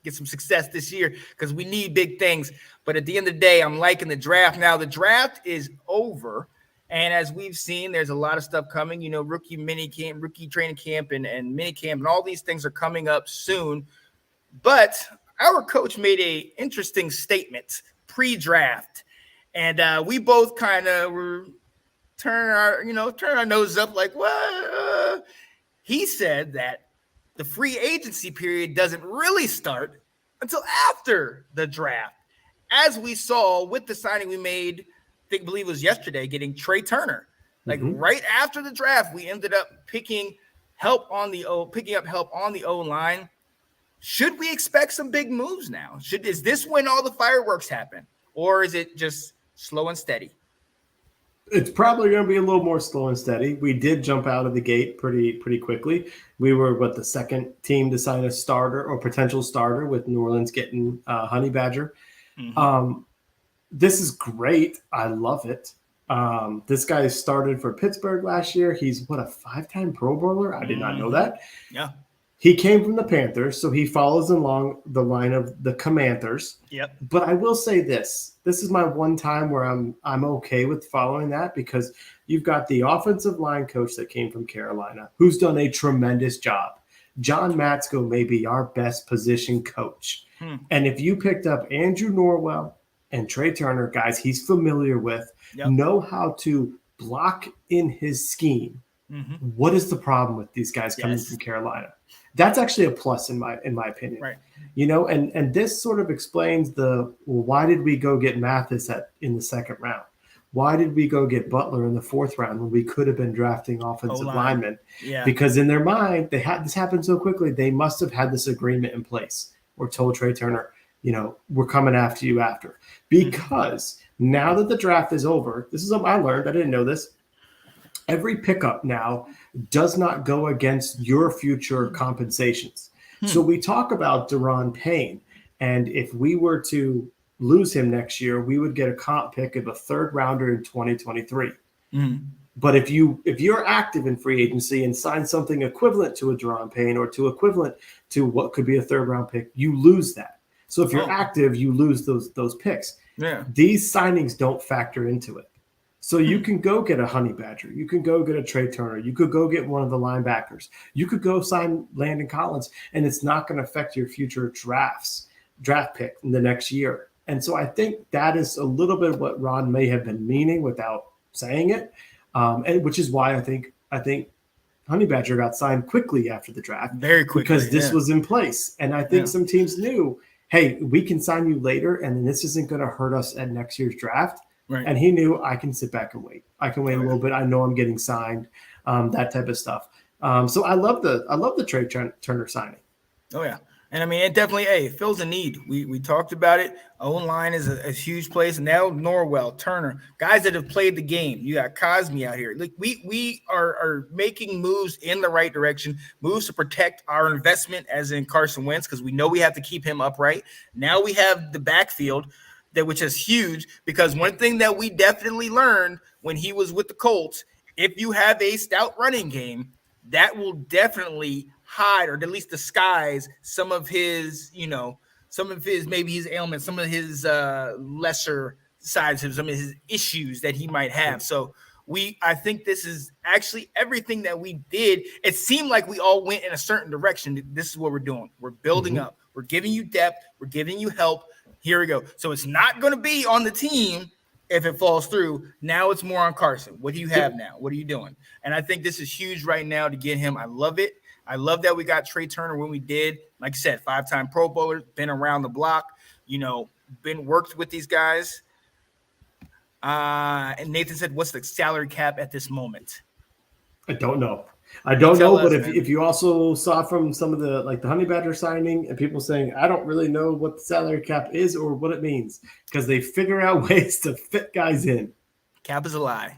S1: get some success this year because we need big things. But at the end of the day, I'm liking the draft. Now, the draft is over. And as we've seen, there's a lot of stuff coming, rookie minicamp, rookie training camp, and minicamp, and all these things are coming up soon. But our coach made a interesting statement pre-draft, and we both kind of were turn our nose up like, what? He said that the free agency period doesn't really start until after the draft, as we saw with the signing we made. I believe it was yesterday, getting Trey Turner. Like right after the draft, we ended up picking up help on the O line. Should we expect some big moves now? Is this when all the fireworks happen, or is it just slow and steady?
S5: It's probably going to be a little more slow and steady. We did jump out of the gate pretty quickly. We were the second team to sign a starter or potential starter, with New Orleans getting Honey Badger. This is great. I love it. This guy started for Pittsburgh last year. He's what, a 5-time Pro Bowler? I did not know that.
S1: Yeah.
S5: He came from the Panthers, so he follows along the line of the Commanders.
S1: Yep.
S5: But I will say this. This is my one time where I'm okay with following that, because you've got the offensive line coach that came from Carolina, who's done a tremendous job. John Matsko may be our best position coach. And if you picked up Andrew Norwell and Trey Turner, guys he's familiar with, know how to block in his scheme, what is the problem with these guys coming from Carolina? That's actually a plus in my opinion.
S1: Right.
S5: You know, and this sort of explains why did we go get Mathis in the second round? Why did we go get Butler in the fourth round when we could have been drafting offensive linemen?
S1: Yeah.
S5: Because in their mind, this happened so quickly, they must have had this agreement in place or told Trey Turner, you know, we're coming after you after. Because now that the draft is over, this is something I learned. I didn't know this. Every pickup now does not go against your future compensations. So we talk about Daron Payne, and if we were to lose him next year, we would get a comp pick of a third rounder in 2023. But if you're active in free agency and sign something equivalent to a Daron Payne or to equivalent to what could be a third round pick, you lose that. So if you're active, you lose those picks.
S1: Yeah.
S5: These signings don't factor into it. So you can go get a Honey Badger. You can go get a Trey Turner. You could go get one of the linebackers. You could go sign Landon Collins, and it's not going to affect your future draft pick in the next year. And so I think that is a little bit what Ron may have been meaning without saying it, and which is why I think Honey Badger got signed quickly after the draft.
S1: Very quickly.
S5: Because this was in place. And I think some teams knew, hey, we can sign you later, and then this isn't going to hurt us at next year's draft.
S1: Right.
S5: And he knew I can sit back and wait. I can wait a little bit. I know I'm getting signed, that type of stuff. So I love the Trey Turner signing.
S1: Oh yeah, and I mean it definitely fills a need. We talked about it. O-line is a huge place. And now Norwell, Turner, guys that have played the game. You got Cosme out here. Like we are making moves in the right direction. Moves to protect our investment, as in Carson Wentz, because we know we have to keep him upright. Now we have the backfield. Which is huge, because one thing that we definitely learned when he was with the Colts, if you have a stout running game, that will definitely hide or at least disguise some of his maybe his ailments, some of his lesser sides of some of his issues that he might have. So I think this is actually everything that we did. It seemed like we all went in a certain direction. This is what we're doing. We're building up. We're giving you depth. We're giving you help. Here we go. So it's not going to be on the team if it falls through. Now it's more on Carson. What do you have now? What are you doing? And I think this is huge right now to get him. I love it. I love that we got Trey Turner when we did. Like I said, 5-time Pro Bowler, been around the block, been worked with these guys. And Nathan said, what's the salary cap at this moment?
S5: I don't know. But if you also saw from some of the Honey Badger signing and people saying, I don't really know what the salary cap is or what it means, because they figure out ways to fit guys in.
S1: Cap is a lie.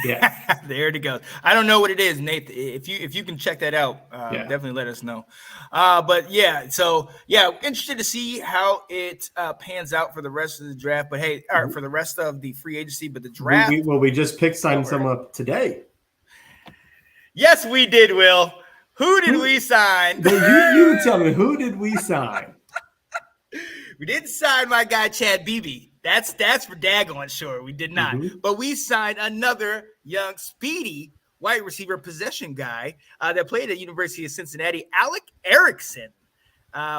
S5: Yeah.
S1: There it goes. I don't know what it is, Nate. If you can check that out, definitely let us know. But yeah, so yeah, interested to see how it pans out for the rest of the draft. But hey, for the rest of the free agency, but the draft.
S5: We just signed some up today.
S1: Yes, we did, Will. Who did we sign?
S5: You tell me, who did we sign?
S1: We didn't sign my guy Chad Beebe. That's for daggone sure. We did not. But we signed another young, speedy wide receiver possession guy that played at University of Cincinnati, Alec Erickson.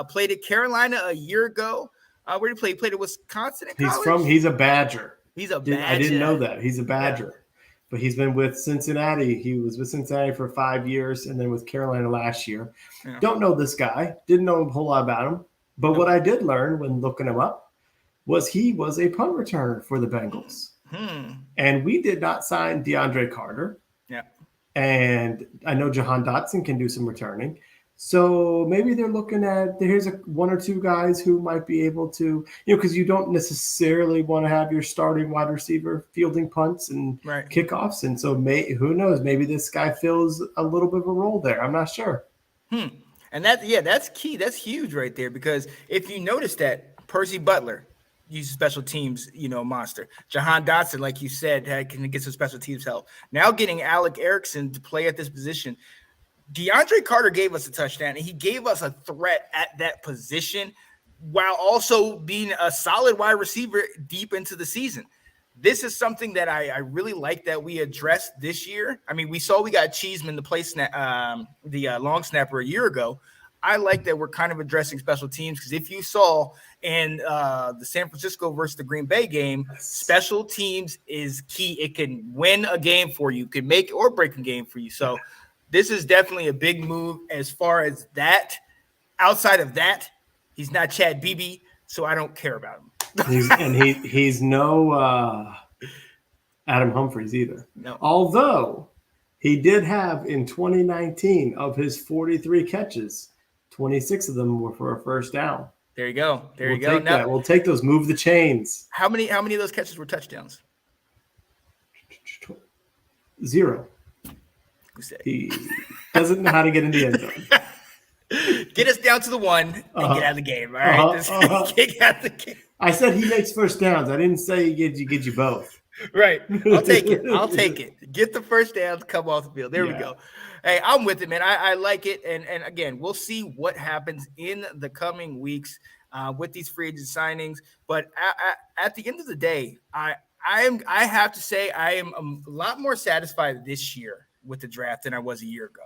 S1: Played at Carolina a year ago. Where did he play? He played at Wisconsin in college?
S5: He's a Badger.
S1: He's a Badger.
S5: I didn't know that. He's a Badger. Yeah. But he's been with Cincinnati. He was with Cincinnati for 5 years and then with Carolina last year. Yeah. Don't know this guy. Didn't know a whole lot about him. But what I did learn when looking him up was he was a punt returner for the Bengals. And we did not sign DeAndre Carter. Yeah. And I know Jahan Dotson can do some returning. So maybe they're looking at here's one or two guys who might be able to, because you don't necessarily want to have your starting wide receiver fielding punts and kickoffs. And so who knows, maybe this guy fills a little bit of a role there. I'm not sure.
S1: And that's key. That's huge right there, because if you notice that Percy Butler, he's a special teams, monster. Jahan Dotson, like you said, can get some special teams help. Now getting Alec Erickson to play at this position. DeAndre Carter gave us a touchdown, and he gave us a threat at that position while also being a solid wide receiver deep into the season. This is something that I really like that we addressed this year. I mean, we got Cheeseman, the long snapper a year ago. I like that we're kind of addressing special teams because if you saw in the San Francisco versus the Green Bay game, special teams is key. It can win a game for you, can make or break a game for you. So this is definitely a big move as far as that. Outside of that, he's not Chad Beebe, so I don't care about him.
S5: He's no Adam Humphries either.
S1: No.
S5: Although he did have in 2019 of his 43 catches, 26 of them were for a first down.
S1: There you go.
S5: Now, we'll take those. Move the chains.
S1: How many of those catches were touchdowns?
S5: 0. He doesn't know how to get in the end zone.
S1: Get us down to the 1 and get out of the game. All right. Get out of the game.
S5: I said he makes first downs. I didn't say he get you both.
S1: Right. I'll take it. Get the first down, come off the field. There we go. Hey, I'm with it, man. I like it. And again, we'll see what happens in the coming weeks with these free agent signings. But at the end of the day, I have to say I am a lot more satisfied this year with the draft than I was a year ago.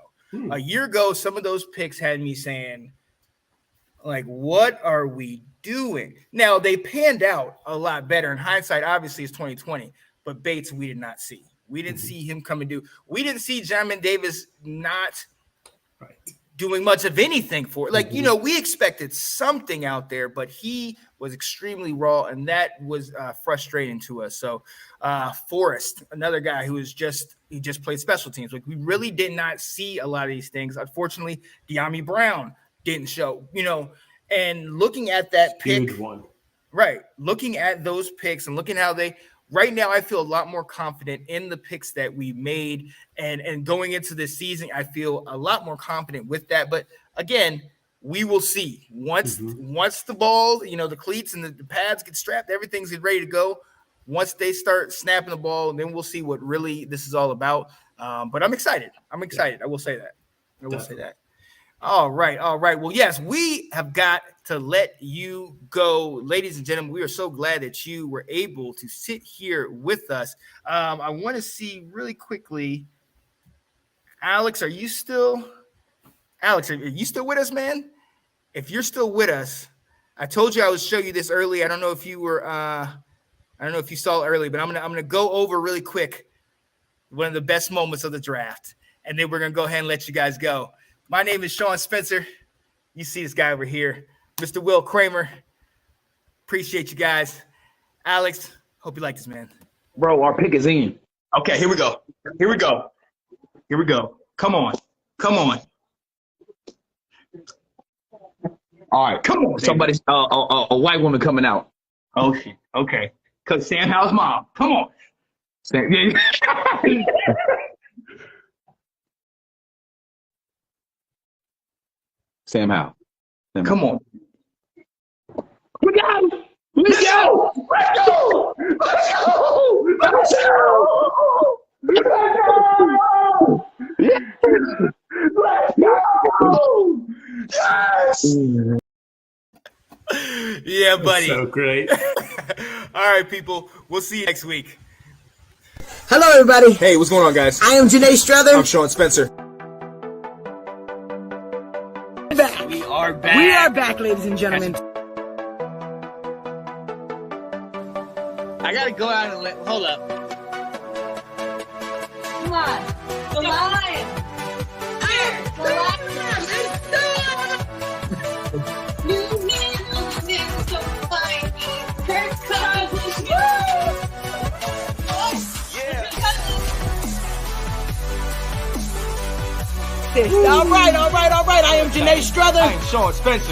S1: A year ago, some of those picks had me saying, like, what are we doing? Now, they panned out a lot better. In hindsight, obviously, it's 2020. But Bates, we did not see. We didn't see him come and do. We didn't see Jamin Davis not doing much of anything for it. Like, we expected something out there, but he was extremely raw, and that was frustrating to us. So, Forrest, another guy who is he just played special teams. Like, we really did not see a lot of these things. Unfortunately, De'Ami Brown didn't show, and looking at that pick,
S5: one.
S1: Right, looking at those picks and looking how right now, I feel a lot more confident in the picks that we made, and going into this season, I feel a lot more confident with that. But again, we will see once the ball, the cleats and the pads get strapped, everything's ready to go. Once they start snapping the ball, then we'll see what really this is all about. But I'm excited. I will say that. Say that. All right. Well, yes, we have got to let you go. Ladies and gentlemen, we are so glad that you were able to sit here with us. I want to see really quickly, Alex, are you still with us, man? If you're still with us, I told you I would show you this early. I don't know if you were I don't know if you saw it early, but I'm gonna go over really quick one of the best moments of the draft, and then we're gonna go ahead and let you guys go. My name is Sean Spencer. You see this guy over here, Mr. Will Kramer. Appreciate you guys. Alex, hope you like this, man.
S3: Bro, our pick is in.
S2: Okay, here we go. Come on.
S3: All right, come on. Somebody's a white woman coming out.
S2: Oh shit. Okay. Cause Sam Howell's mom. Come on.
S3: Sam Howell.
S2: Come on. We got it. Let's go. Yes. Let's go. Yes.
S1: Yeah, buddy.
S5: So great.
S1: All right, people. We'll see you next week.
S6: Hello, everybody.
S2: Hey, what's going on, guys?
S6: I am Janae Strother.
S2: I'm Sean Spencer.
S1: We are back.
S6: We are back, ladies and gentlemen.
S3: I gotta go out and hold up.
S4: Come on. The lion. Here. The lion. New man is so fine. Here comes you.
S6: All right. I am Janae Strother.
S2: I'm Sean Spencer.